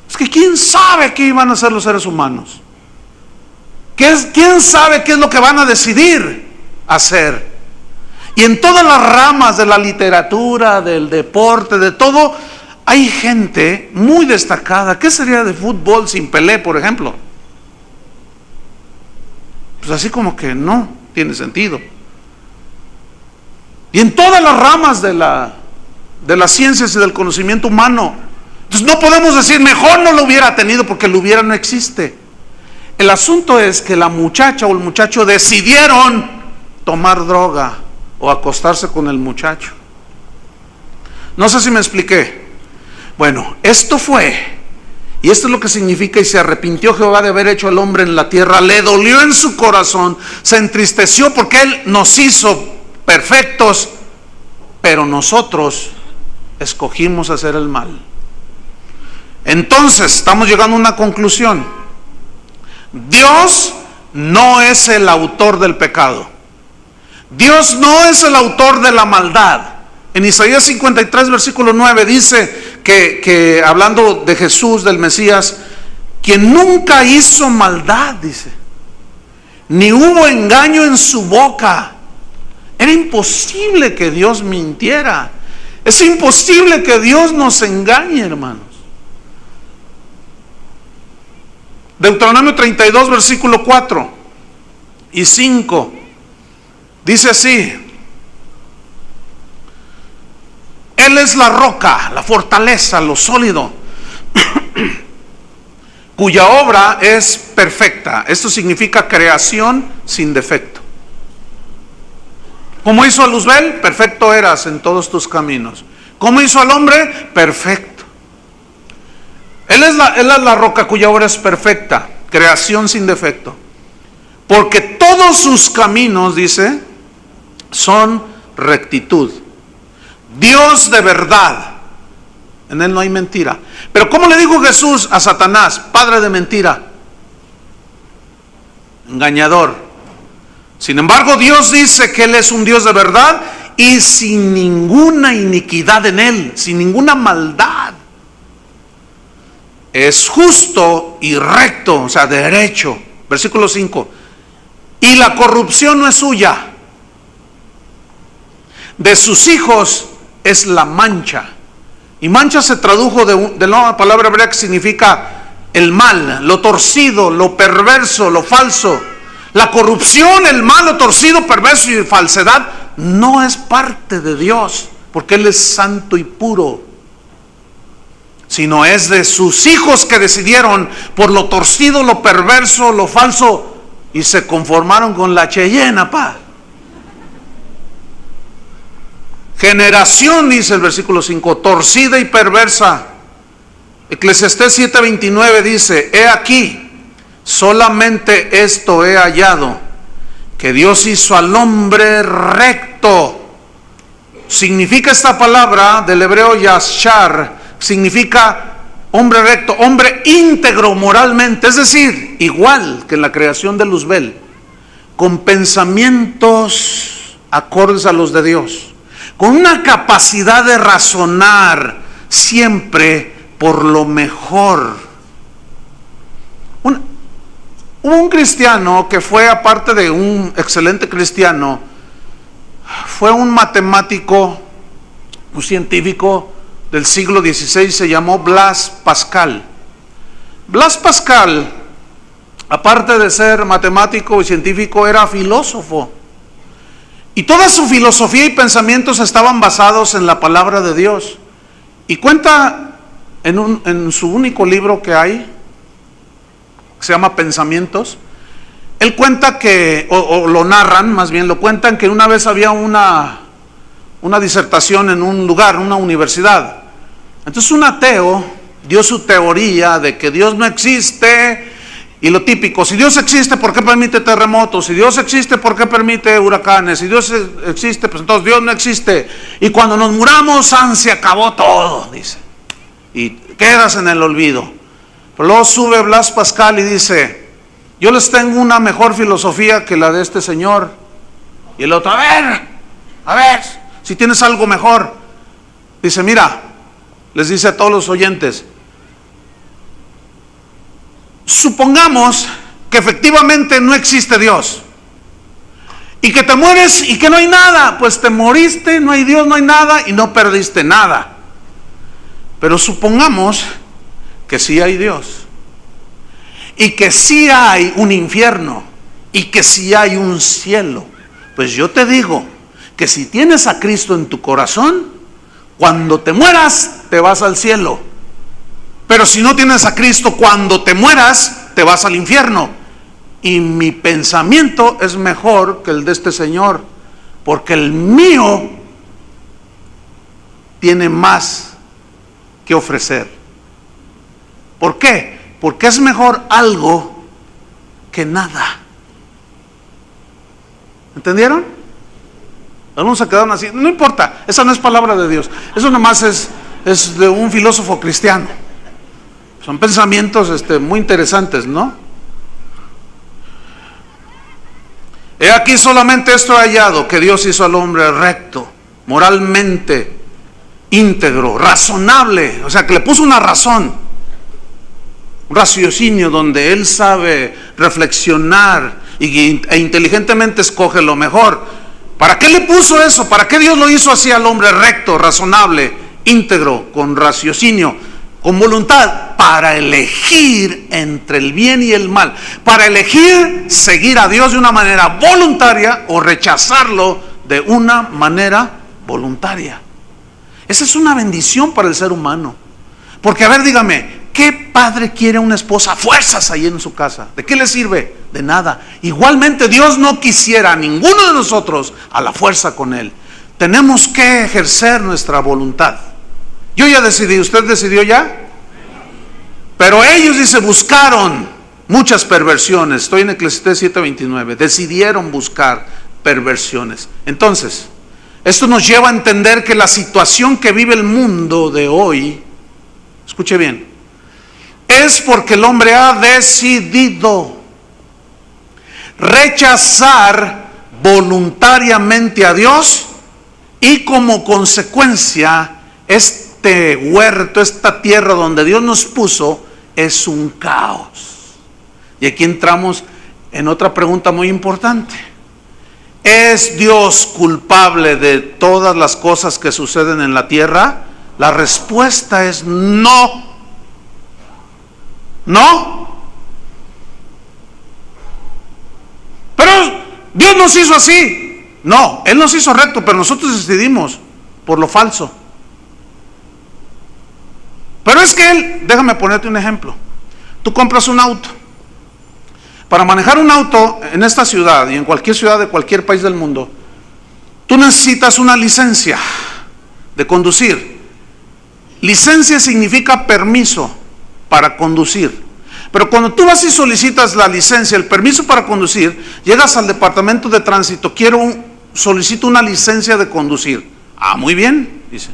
Es que ¿quién sabe qué iban a hacer los seres humanos? ¿Quién sabe qué es lo que van a decidir hacer? Y en todas las ramas de la literatura, del deporte, de todo, hay gente muy destacada. ¿Qué sería de fútbol sin Pelé, por ejemplo? Pues así como que no tiene sentido. Y en todas las ramas de las ciencias y del conocimiento humano. Entonces no podemos decir mejor no lo hubiera tenido porque lo hubiera no existe. El asunto es que la muchacha o el muchacho decidieron tomar droga o acostarse con el muchacho. No sé si me expliqué. Bueno, esto fue, y esto es lo que significa, y se arrepintió Jehová de haber hecho al hombre en la tierra, le dolió en su corazón, se entristeció porque él nos hizo perfectos, pero nosotros escogimos hacer el mal. Entonces estamos llegando a una conclusión. Dios no es el autor del pecado. Dios no es el autor de la maldad. En Isaías 53 versículo 9 dice que hablando de Jesús, del Mesías, quien nunca hizo maldad, dice, ni hubo engaño en su boca. Era imposible que Dios mintiera. Es imposible que Dios nos engañe, hermanos. Deuteronomio 32 versículo 4 y 5 dice así: Él es la roca, la fortaleza, lo sólido, cuya obra es perfecta. Esto significa creación sin defecto. ¿Cómo hizo a Luzbel? Perfecto eras en todos tus caminos. ¿Cómo hizo al hombre? Perfecto. Él es la roca cuya obra es perfecta, creación sin defecto. Porque todos sus caminos, dice, son rectitud. Dios de verdad, en él no hay mentira. Pero ¿cómo le dijo Jesús a Satanás, padre de mentira? Engañador. Sin embargo, Dios dice que él es un Dios de verdad y sin ninguna iniquidad en él, sin ninguna maldad. Es justo y recto, o sea, derecho. Versículo 5. Y la corrupción no es suya. de sus hijos es la mancha. Y mancha se tradujo de la palabra hebrea que significa el mal, lo torcido, lo perverso, lo falso. La corrupción, el mal, lo torcido, perverso y falsedad no es parte de Dios, porque Él es santo y puro, sino es de sus hijos que decidieron por lo torcido, lo perverso, lo falso, y se conformaron con la Cheyenne, pa. Generación, dice el versículo 5, torcida y perversa. Eclesiastés 7:29 dice: he aquí, solamente esto he hallado, que Dios hizo al hombre recto. Significa esta palabra del hebreo yashar, significa hombre recto, hombre íntegro moralmente, es decir, igual que en la creación de Luzbel, con pensamientos acordes a los de Dios, con una capacidad de razonar siempre por lo mejor. Hubo un cristiano que fue, aparte de un excelente cristiano, fue un matemático, un científico del siglo XVI, se llamó Blaise Pascal. Blaise Pascal, aparte de ser matemático y científico, era filósofo. Y toda su filosofía y pensamientos estaban basados en la palabra de Dios. Y cuenta en su único libro que hay, que se llama Pensamientos, él cuenta que, o lo narran, más bien lo cuentan, que una vez había una disertación en un lugar, una universidad. Entonces un ateo dio su teoría de que Dios no existe, y lo típico: si Dios existe, ¿por qué permite terremotos? Si Dios existe, ¿por qué permite huracanes? Si Dios existe, pues entonces Dios no existe. Y cuando nos muramos, se acabó todo, dice. Y quedas en el olvido. Pero luego sube Blaise Pascal y dice: yo les tengo una mejor filosofía que la de este señor. Y el otro: a ver, si tienes algo mejor. Dice: mira, les dice a todos los oyentes, supongamos que efectivamente no existe Dios y que te mueres y que no hay nada. Pues te moriste, no hay Dios, no hay nada y no perdiste nada. Pero supongamos que sí hay Dios y que sí hay un infierno y que sí hay un cielo. Pues yo te digo que si tienes a Cristo en tu corazón, cuando te mueras te vas al cielo. Pero si no tienes a Cristo, cuando te mueras te vas al infierno. Y mi pensamiento es mejor que el de este señor, porque el mío tiene más que ofrecer. ¿Por qué? Porque es mejor algo que nada. ¿Entendieron? Algunos se quedaron así. No importa, esa no es palabra de Dios. Eso nomás es de un filósofo cristiano. Son pensamientos muy interesantes, ¿no? He aquí solamente esto he hallado, que Dios hizo al hombre recto, moralmente íntegro, razonable, o sea que le puso una razón, un raciocinio donde él sabe reflexionar e inteligentemente escoge lo mejor. ¿Para qué le puso eso? ¿Para qué Dios lo hizo así al hombre recto, razonable, íntegro, con raciocinio, con voluntad? Para elegir entre el bien y el mal, para elegir seguir a Dios de una manera voluntaria o rechazarlo de una manera voluntaria. Esa es una bendición para el ser humano. Porque, a ver, dígame, ¿qué padre quiere una esposa a fuerzas ahí en su casa? ¿De qué le sirve? De nada. Igualmente Dios no quisiera a ninguno de nosotros a la fuerza con Él. Tenemos que ejercer nuestra voluntad. Yo ya decidí, ¿usted decidió ya? Pero ellos, dice, buscaron muchas perversiones. Estoy en Eclesiastés 7:29. Decidieron buscar perversiones. Entonces, esto nos lleva a entender que la situación que vive el mundo de hoy, escuche bien, es porque el hombre ha decidido rechazar voluntariamente a Dios, y como consecuencia este huerto, esta tierra donde Dios nos puso, es un caos. Y aquí entramos en otra pregunta muy importante. ¿Es Dios culpable de todas las cosas que suceden en la tierra? La respuesta es no. No. Pero Dios nos hizo así. No, Él nos hizo recto, pero nosotros decidimos por lo falso. Pero es que Él, déjame ponerte un ejemplo. Tú compras un auto. Para manejar un auto en esta ciudad y en cualquier ciudad de cualquier país del mundo, tú necesitas una licencia de conducir. Licencia significa permiso para conducir. Pero cuando tú vas y solicitas la licencia, el permiso para conducir, llegas al departamento de tránsito, solicito una licencia de conducir. Ah, muy bien, dice.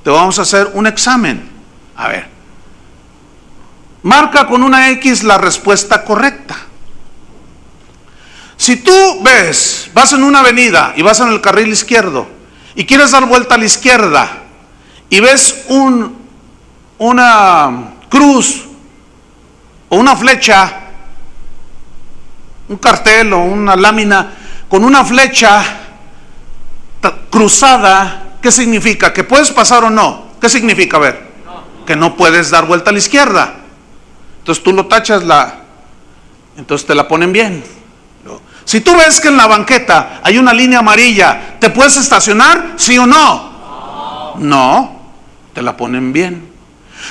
Te vamos a hacer un examen. A ver. Marca con una X la respuesta correcta. Si tú vas en una avenida y vas en el carril izquierdo y quieres dar vuelta a la izquierda y ves una cruz o una flecha, un cartel o una lámina con una flecha cruzada, ¿qué significa? ¿Que puedes pasar o no? ¿Qué significa? A ver, que no puedes dar vuelta a la izquierda. Entonces tú lo tachas, entonces te la ponen bien. Si tú ves que en la banqueta hay una línea amarilla, ¿te puedes estacionar? ¿Sí o no? No, te la ponen bien.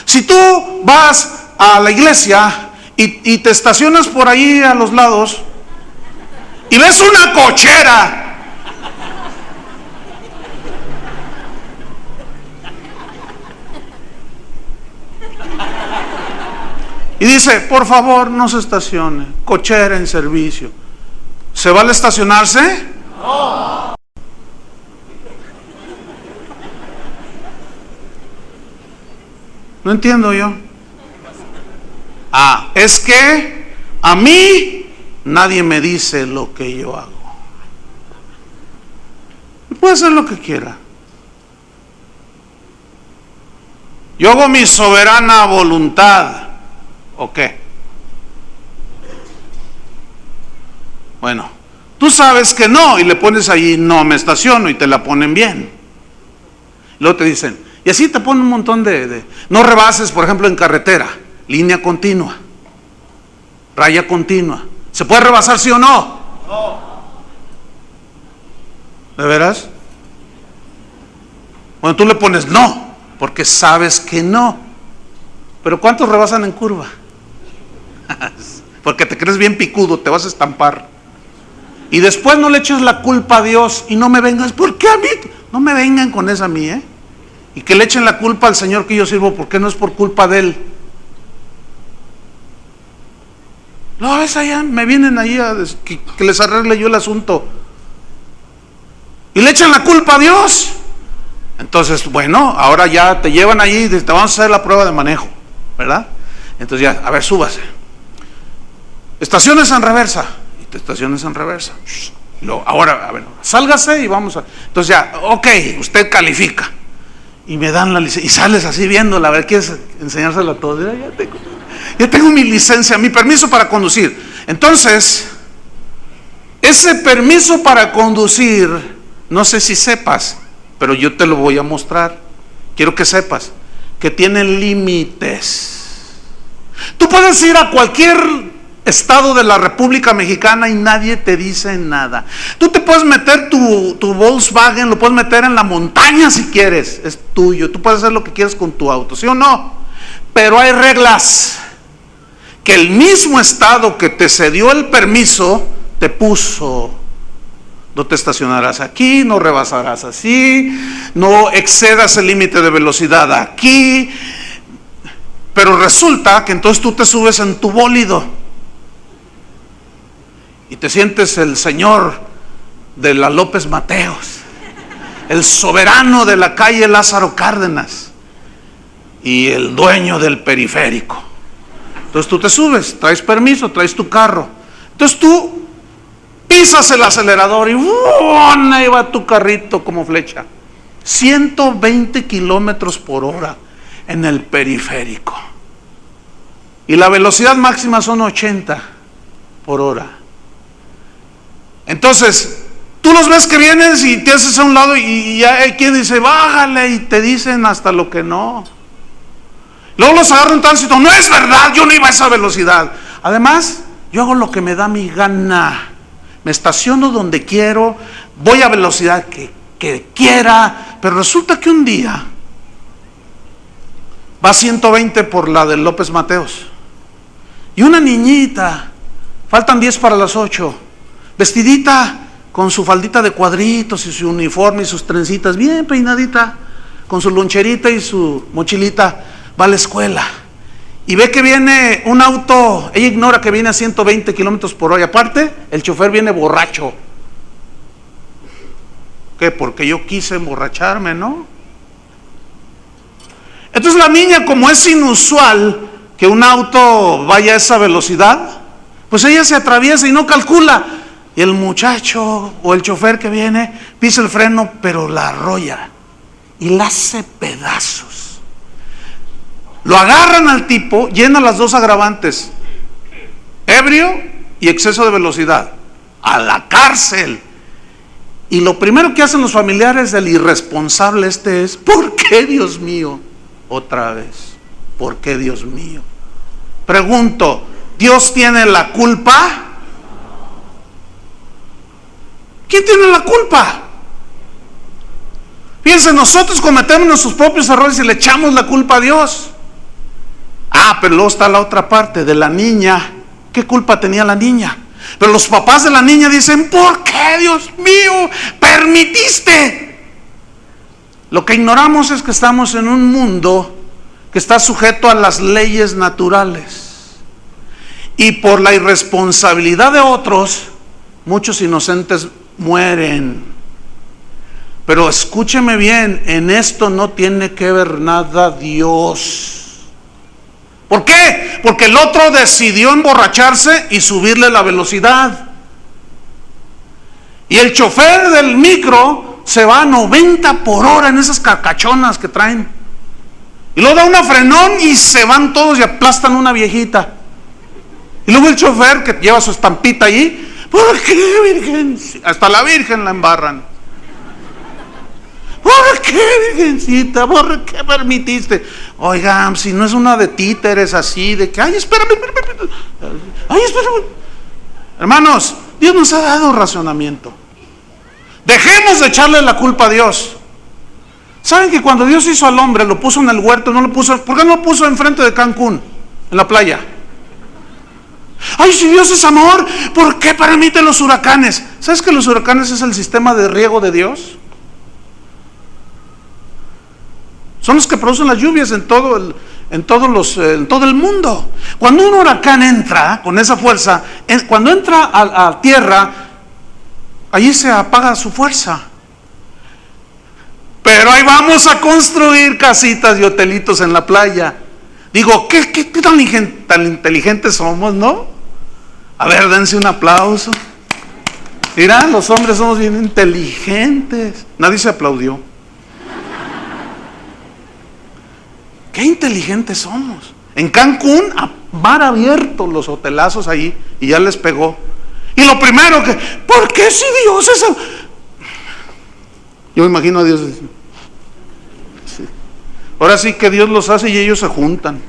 Si tú vas a la iglesia y te estacionas por ahí a los lados y ves una cochera, y dice, por favor no se estacione, cochera en servicio, ¿se vale estacionarse? No. No entiendo yo. Es que a mí nadie me dice lo que yo hago. Puede hacer lo que quiera. Yo hago mi soberana voluntad. ¿O qué? Bueno, tú sabes que no y le pones ahí no me estaciono y te la ponen bien. Luego te dicen, y así te ponen un montón de no rebases, por ejemplo, en carretera, línea continua, raya continua. ¿Se puede rebasar sí o no? No. ¿De veras? Bueno, tú le pones no, porque sabes que no. Pero ¿cuántos rebasan en curva? Porque te crees bien picudo, te vas a estampar. Y después no le eches la culpa a Dios y no me vengas, ¿por qué a mí? No me vengan con esa a mí, Y que le echen la culpa al Señor que yo sirvo, porque no es por culpa de Él. No, ves allá, me vienen ahí que les arregle yo el asunto. Y le echan la culpa a Dios. Entonces, bueno, ahora ya te llevan allí y te vamos a hacer la prueba de manejo, ¿verdad? Entonces ya, a ver, súbase. Estaciones en reversa. Y te estaciones en reversa. Ahora, a ver, sálgase y vamos a... Entonces ya, ok, usted califica. Y me dan la licencia. Y sales así viéndola, a ver, ¿quieres enseñársela a todos? Ya tengo mi licencia, mi permiso para conducir. Entonces, ese permiso para conducir, no sé si sepas, pero yo te lo voy a mostrar. Quiero que sepas que tiene límites. Tú puedes ir a cualquier estado de la República Mexicana y nadie te dice nada. Tú te puedes meter tu Volkswagen, lo puedes meter en la montaña si quieres, es tuyo. Tú puedes hacer lo que quieras con tu auto, ¿sí o no? Pero hay reglas que el mismo estado que te cedió el permiso te puso. No te estacionarás aquí, no rebasarás así, no excedas el límite de velocidad aquí. Pero resulta que entonces tú te subes en tu bólido y te sientes el señor de la López Mateos, el soberano de la calle Lázaro Cárdenas y el dueño del periférico. Entonces tú te subes, traes permiso, traes tu carro. Entonces tú pisas el acelerador y ahí va tu carrito como flecha. 120 kilómetros por hora en el periférico. Y la velocidad máxima son 80 por hora. Entonces, Tú los ves que vienes y te haces a un lado y ya hay quien dice, bájale, y te dicen hasta lo que no. Luego los agarran en tránsito, no es verdad, yo no iba a esa velocidad. Además, yo hago lo que me da mi gana. Me estaciono donde quiero, voy a velocidad que quiera, pero resulta que un día va 120 por la de López Mateos. Y una niñita, faltan 10 para las 8, vestidita con su faldita de cuadritos y su uniforme y sus trencitas, bien peinadita, con su loncherita y su mochilita, va a la escuela. Y ve que viene un auto, ella ignora que viene a 120 kilómetros por hora. Aparte, el chofer viene borracho. ¿Qué? Porque yo quise emborracharme, ¿no? Entonces la niña, como es inusual que un auto vaya a esa velocidad, pues ella se atraviesa y no calcula. Y el muchacho o el chofer que viene pisa el freno, pero la arrolla y la hace pedazos. Lo agarran al tipo, llena las dos agravantes, ebrio y exceso de velocidad, a la cárcel. Y lo primero que hacen los familiares del irresponsable es, ¿por qué, Dios mío? Otra vez, ¿por qué, Dios mío? Pregunto, ¿Dios tiene la culpa? ¿Quién tiene la culpa? Fíjense, nosotros cometemos nuestros propios errores y le echamos la culpa a Dios. Pero luego está la otra parte de la niña. ¿Qué culpa tenía la niña? Pero los papás de la niña dicen, ¿por qué, Dios mío, permitiste? Lo que ignoramos es que estamos en un mundo que está sujeto a las leyes naturales. Y por la irresponsabilidad de otros, muchos inocentes mueren. Pero escúcheme bien, en esto no tiene que ver nada Dios. ¿Por qué? Porque el otro decidió emborracharse y subirle la velocidad. Y el chofer del micro se va a 90 por hora en esas carcachonas que traen. Y luego da una frenón y se van todos y aplastan una viejita. Y luego el chofer que lleva su estampita allí, ¿por qué, Virgen? Hasta la Virgen la embarran. ¿Por qué, Virgencita? ¿Por qué permitiste? Oigan, si no es una de títeres así, de que, espérame. Hermanos, Dios nos ha dado racionamiento. Dejemos de echarle la culpa a Dios. ¿Saben que cuando Dios hizo al hombre, lo puso en el huerto, no lo puso? ¿Por qué no lo puso enfrente de Cancún, en la playa? Si Dios es amor, ¿por qué permite los huracanes? ¿Sabes que los huracanes es el sistema de riego de Dios? Son los que producen las lluvias en todo el mundo. Cuando un huracán entra con esa fuerza, cuando entra a tierra, allí se apaga su fuerza. Pero ahí vamos a construir casitas y hotelitos en la playa. Digo, ¿qué tan inteligentes somos, no? A ver, dense un aplauso. Mira, los hombres somos bien inteligentes. Nadie se aplaudió. Qué inteligentes somos. En Cancún, a mar abierto, los hotelazos ahí, y ya les pegó. Y lo primero que, ¿por qué si Dios es el... Yo me imagino a Dios. Sí. Ahora sí que Dios los hace y ellos se juntan.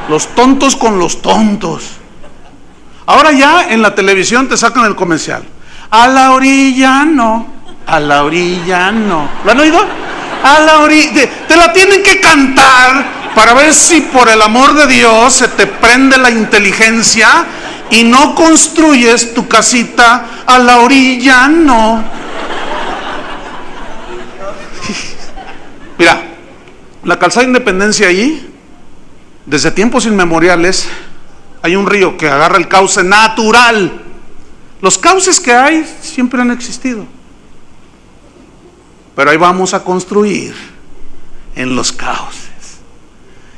Los tontos con los tontos. Ahora ya en la televisión te sacan el comercial. A la orilla no, a la orilla no. ¿Lo han oído? A la orilla. Te la tienen que cantar para ver si por el amor de Dios se te prende la inteligencia y no construyes tu casita a la orilla no. Mira, la calzada Independencia allí, desde tiempos inmemoriales, hay un río que agarra el cauce natural. Los cauces que hay siempre han existido. Pero ahí vamos a construir en los cauces.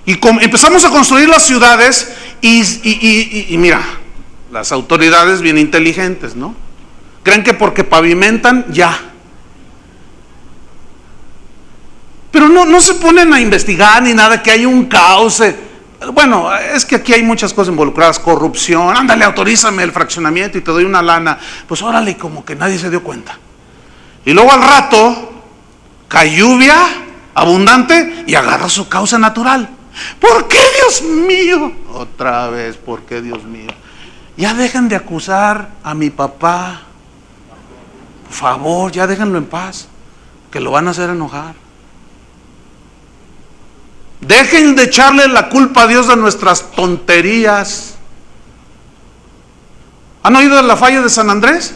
Y empezamos a construir las ciudades y mira, las autoridades bien inteligentes, ¿no? Creen que porque pavimentan, ya. Pero no se ponen a investigar ni nada, que hay un cauce. Bueno, es que aquí hay muchas cosas involucradas, corrupción, ándale, autorízame el fraccionamiento y te doy una lana. Pues órale, como que nadie se dio cuenta. Y luego al rato, cae lluvia abundante y agarra su causa natural. ¿Por qué, Dios mío? Otra vez, ¿por qué, Dios mío? Ya dejen de acusar a mi papá. Por favor, ya déjenlo en paz, que lo van a hacer enojar. Dejen de echarle la culpa a Dios de nuestras tonterías. ¿Han oído de la falla de San Andrés?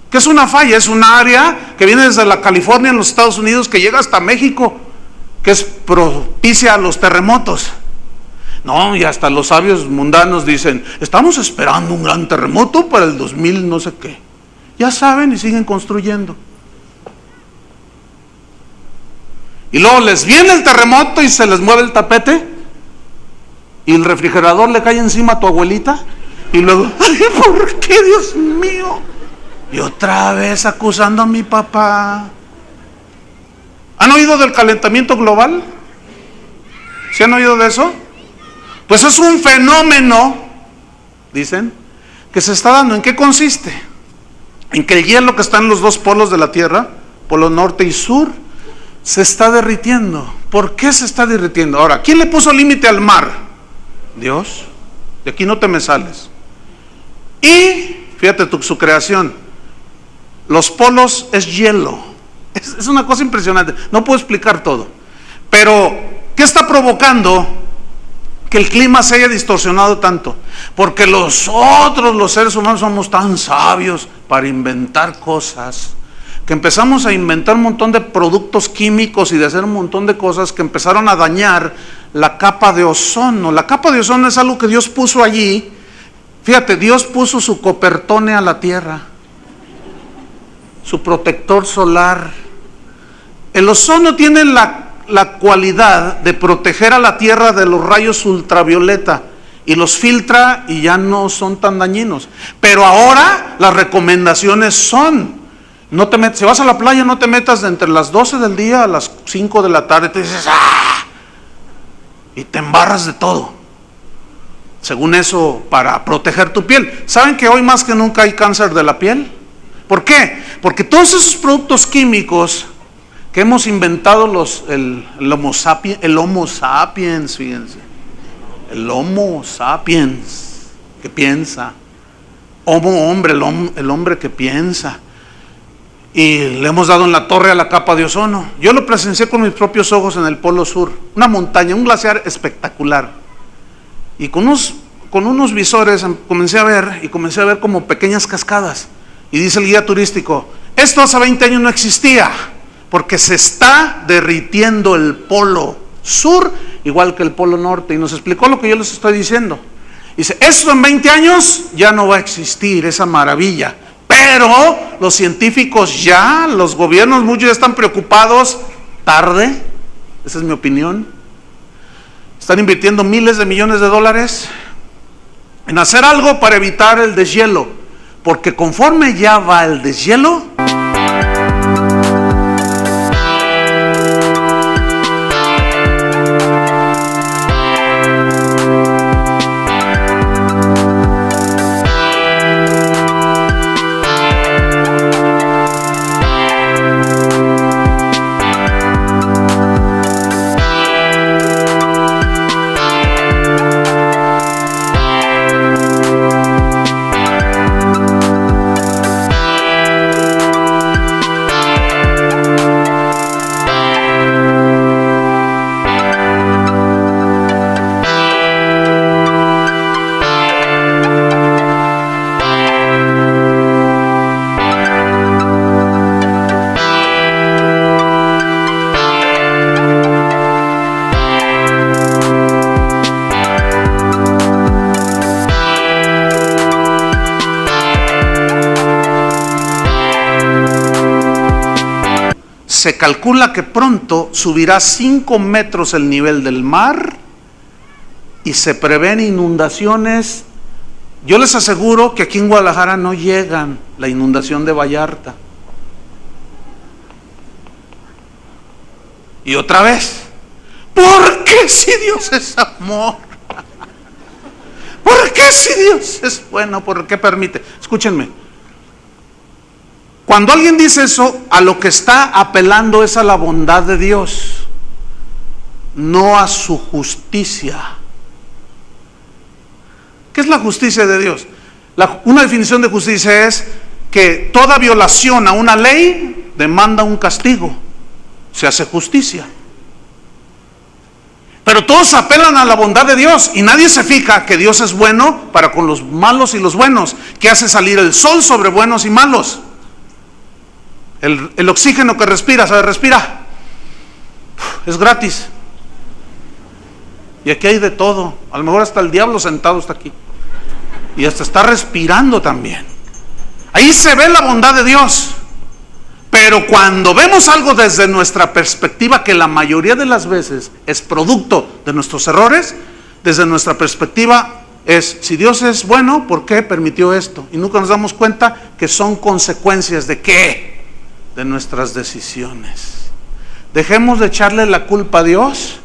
¿Qué es una falla? Es un área que viene desde la California en los Estados Unidos que llega hasta México, que es propicia a los terremotos. No, y hasta los sabios mundanos dicen, estamos esperando un gran terremoto para el 2000 no sé qué. Ya saben y siguen construyendo. Y luego les viene el terremoto y se les mueve el tapete y el refrigerador le cae encima a tu abuelita y luego, ay, ¿por qué, Dios mío? Y otra vez acusando a mi papá. ¿Han oído del calentamiento global? ¿Sí han oído de eso? Pues es un fenómeno, dicen, que se está dando. ¿En qué consiste? En que el hielo que está en los dos polos de la Tierra, polo norte y sur, se está derritiendo. ¿Por qué se está derritiendo? Ahora, ¿quién le puso límite al mar? Dios. De aquí no te me sales. Y, fíjate su creación. Los polos es hielo. Es una cosa impresionante. No puedo explicar todo. Pero, ¿qué está provocando que el clima se haya distorsionado tanto? Porque los seres humanos, somos tan sabios para inventar cosas, que empezamos a inventar un montón de productos químicos y de hacer un montón de cosas que empezaron a dañar la capa de ozono. La capa de ozono es algo que Dios puso allí. Fíjate, Dios puso su copertone a la tierra, su protector solar. El ozono tiene la cualidad de proteger a la tierra de los rayos ultravioleta y los filtra y ya no son tan dañinos. Pero ahora las recomendaciones son: no te metas, si vas a la playa, no te metas de entre las 12 del día a las 5 de la tarde. Te dices, ¡ah! Y te embarras de todo. Según eso, para proteger tu piel. ¿Saben que hoy más que nunca hay cáncer de la piel? ¿Por qué? Porque todos esos productos químicos que hemos inventado el Homo sapiens, fíjense. El Homo sapiens, que piensa. Hombre, el hombre que piensa. Y le hemos dado en la torre a la capa de ozono. Yo lo presencié con mis propios ojos en el Polo Sur. Una montaña, un glaciar espectacular. Y con unos visores comencé a ver como pequeñas cascadas. Y dice el guía turístico, esto hace 20 años no existía, porque se está derritiendo el Polo Sur, igual que el Polo Norte. Y nos explicó lo que yo les estoy diciendo. Dice, esto en 20 años ya no va a existir, esa maravilla. Pero los científicos los gobiernos, muchos ya están preocupados, tarde, esa es mi opinión. Están invirtiendo miles de millones de dólares en hacer algo para evitar el deshielo, porque conforme ya va el deshielo, se calcula que pronto subirá 5 metros el nivel del mar y se prevén inundaciones. Yo les aseguro que aquí en Guadalajara no llegan la inundación de Vallarta. Y otra vez, ¿Por qué si Dios es amor? ¿Por qué si Dios es bueno? ¿Por qué permite? Escúchenme. Cuando alguien dice eso, a lo que está apelando es a la bondad de Dios, no a su justicia. ¿Qué es la justicia de Dios? Una definición de justicia es que toda violación a una ley demanda un castigo. Se hace justicia. Pero todos apelan a la bondad de Dios y nadie se fija que Dios es bueno para con los malos y los buenos, que hace salir el sol sobre buenos y malos. El oxígeno que respiras, ¿sabes? Respira. Es gratis. Y aquí hay de todo. A lo mejor hasta el diablo sentado está aquí. Y hasta está respirando también. Ahí se ve la bondad de Dios. Pero cuando vemos algo desde nuestra perspectiva, que la mayoría de las veces es producto de nuestros errores, desde nuestra perspectiva es, si Dios es bueno, ¿por qué permitió esto? Y nunca nos damos cuenta que son consecuencias de ¿qué? De nuestras decisiones. Dejemos de echarle la culpa a Dios.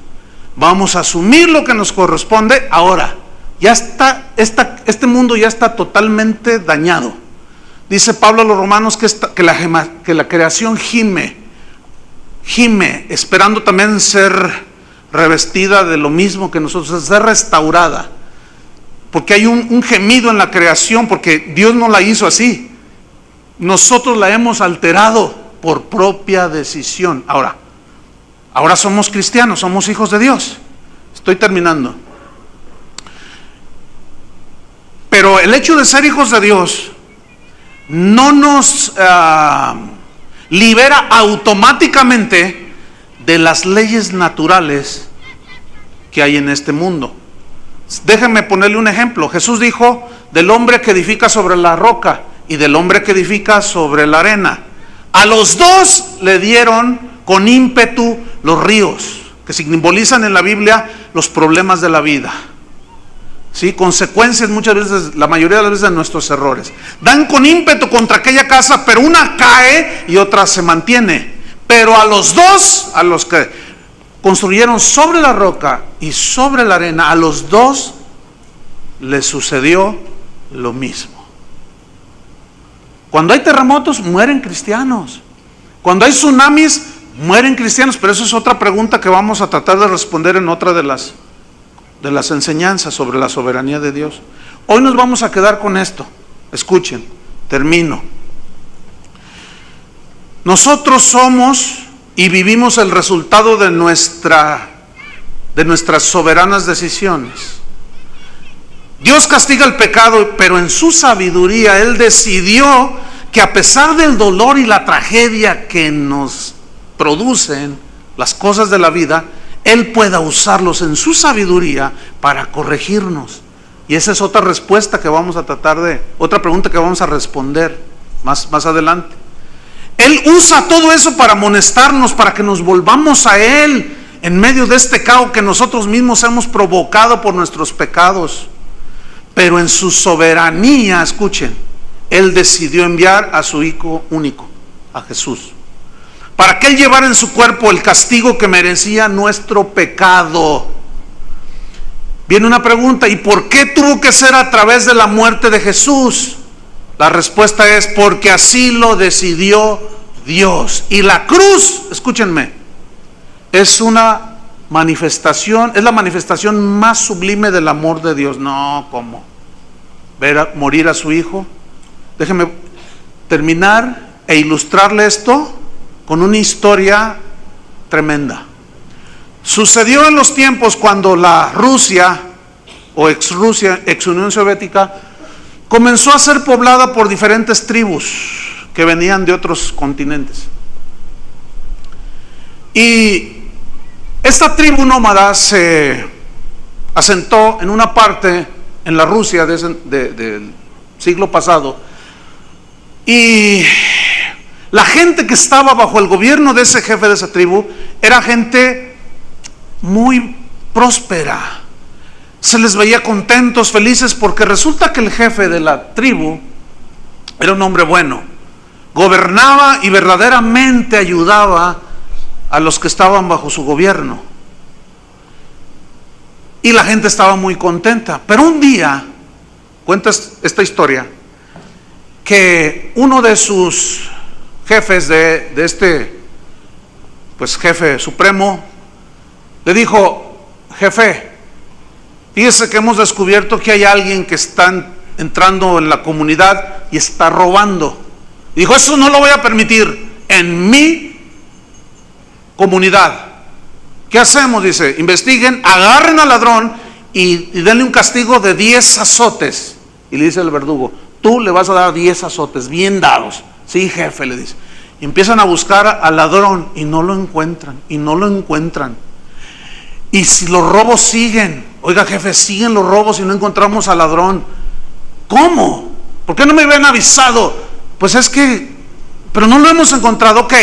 Vamos a asumir lo que nos corresponde. Ahora, ya está, este mundo ya está totalmente dañado. Dice Pablo a los romanos que la creación gime, esperando también ser revestida de lo mismo que nosotros, ser restaurada. Porque hay un gemido en la creación, porque Dios no la hizo así. Nosotros la hemos alterado por propia decisión. Ahora somos cristianos, somos hijos de Dios. Estoy terminando. Pero el hecho de ser hijos de Dios no nos libera automáticamente de las leyes naturales que hay en este mundo. Déjenme ponerle un ejemplo. Jesús dijo del hombre que edifica sobre la roca y del hombre que edifica sobre la arena. A los dos le dieron con ímpetu los ríos, que simbolizan en la Biblia los problemas de la vida. ¿Sí? Consecuencias muchas veces, la mayoría de las veces, de nuestros errores. Dan con ímpetu contra aquella casa, pero una cae y otra se mantiene. Pero a los dos, a los que construyeron sobre la roca y sobre la arena, a los dos les sucedió lo mismo. Cuando hay terremotos, mueren cristianos. Cuando hay tsunamis, mueren cristianos. Pero eso es otra pregunta que vamos a tratar de responder en otra de las enseñanzas sobre la soberanía de Dios. Hoy nos vamos a quedar con esto. Escuchen, termino. Nosotros somos y vivimos el resultado de nuestras soberanas decisiones. Dios castiga el pecado, pero en su sabiduría Él decidió que a pesar del dolor y la tragedia que nos producen las cosas de la vida, Él pueda usarlos en su sabiduría para corregirnos. Y esa es otra respuesta que vamos a tratar otra pregunta que vamos a responder más adelante. Él usa todo eso para amonestarnos, para que nos volvamos a Él en medio de este caos que nosotros mismos hemos provocado por nuestros pecados. Pero en su soberanía, escuchen, Él decidió enviar a su Hijo único, a Jesús, para que Él llevara en su cuerpo el castigo que merecía nuestro pecado. Viene una pregunta: ¿y por qué tuvo que ser a través de la muerte de Jesús? La respuesta es: porque así lo decidió Dios. Y la cruz, escúchenme, es una manifestación, es la manifestación más sublime del amor de Dios. No, ¿cómo? Morir a su Hijo. Déjenme terminar e ilustrarle esto con una historia tremenda. Sucedió en los tiempos cuando la Rusia o ex Unión Soviética comenzó a ser poblada por diferentes tribus que venían de otros continentes. Y esta tribu nómada se asentó en una parte en la Rusia del siglo pasado, y la gente que estaba bajo el gobierno de ese jefe de esa tribu era gente muy próspera. Se les veía contentos, felices, porque resulta que el jefe de la tribu era un hombre bueno, gobernaba y verdaderamente ayudaba a los que estaban bajo su gobierno. y la gente estaba muy contenta. Pero un día, cuenta esta historia, que uno de sus jefes de este, pues jefe supremo, le dijo: jefe, fíjese que hemos descubierto que hay alguien que está entrando en la comunidad y está robando. Dijo: eso no lo voy a permitir en mi comunidad. ¿Qué hacemos? Dice: investiguen, agarren al ladrón y denle un castigo de 10 azotes. Y le dice el verdugo: tú le vas a dar 10 azotes bien dados. Sí, jefe, le dice. Y empiezan a buscar al ladrón y no lo encuentran, y no lo encuentran. Y si los robos siguen, oiga, jefe, siguen los robos y no encontramos al ladrón. ¿Cómo? ¿Por qué no me habían avisado? Pues es que, pero no lo hemos encontrado. Ok,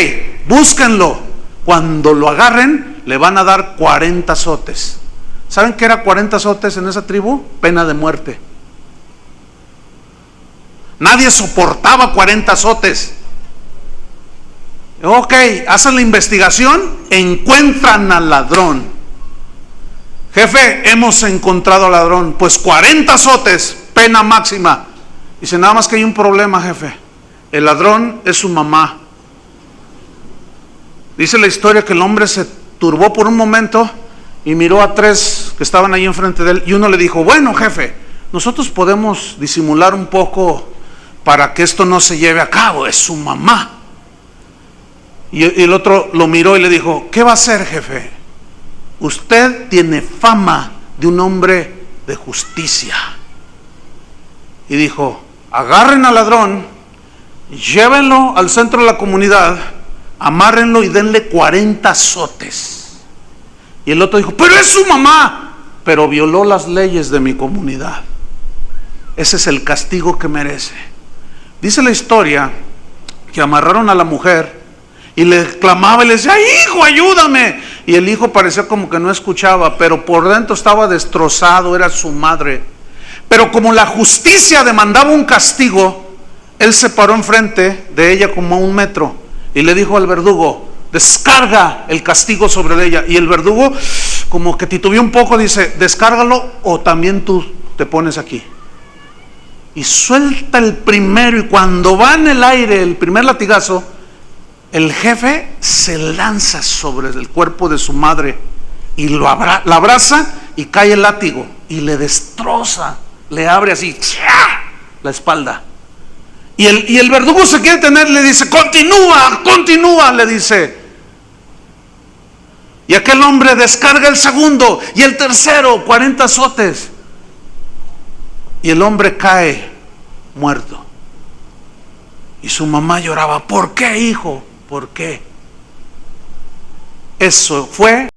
búsquenlo. Cuando lo agarren, le van a dar 40 azotes. ¿Saben qué era 40 azotes en esa tribu? Pena de muerte. Nadie soportaba 40 azotes. Ok, hacen la investigación, encuentran al ladrón. Jefe, hemos encontrado al ladrón. Pues 40 azotes, pena máxima. Dice: nada más que hay un problema, jefe. El ladrón es su mamá. Dice la historia que el hombre se turbó por un momento y miró a 3 que estaban ahí enfrente de él, y uno le dijo: bueno, jefe, nosotros podemos disimular un poco para que esto no se lleve a cabo, es su mamá. Y el otro lo miró y le dijo: ¿qué va a hacer, jefe? Usted tiene fama de un hombre de justicia. Y dijo: agarren al ladrón, llévenlo al centro de la comunidad, amárrenlo y denle 40 azotes. Y el otro dijo: pero es su mamá. Pero violó las leyes de mi comunidad. Ese es el castigo que merece. Dice la historia que amarraron a la mujer y le clamaba y le decía: hijo, ayúdame. Y el hijo parecía como que no escuchaba, pero por dentro estaba destrozado, era su madre. Pero como la justicia demandaba un castigo, él se paró enfrente de ella como a 1 metro y le dijo al verdugo: descarga el castigo sobre ella. Y el verdugo, como que titubeó un poco, dice: descárgalo o también tú te pones aquí. Y suelta el primero, y cuando va en el aire el primer latigazo, el jefe se lanza sobre el cuerpo de su madre y la abraza, y cae el látigo y le destroza, le abre así la espalda. Y el verdugo se quiere tener, le dice: continúa, le dice. Y aquel hombre descarga el segundo y el tercero, 40 azotes. Y el hombre cae muerto. Y su mamá lloraba: ¿por qué, hijo? ¿Por qué? Eso fue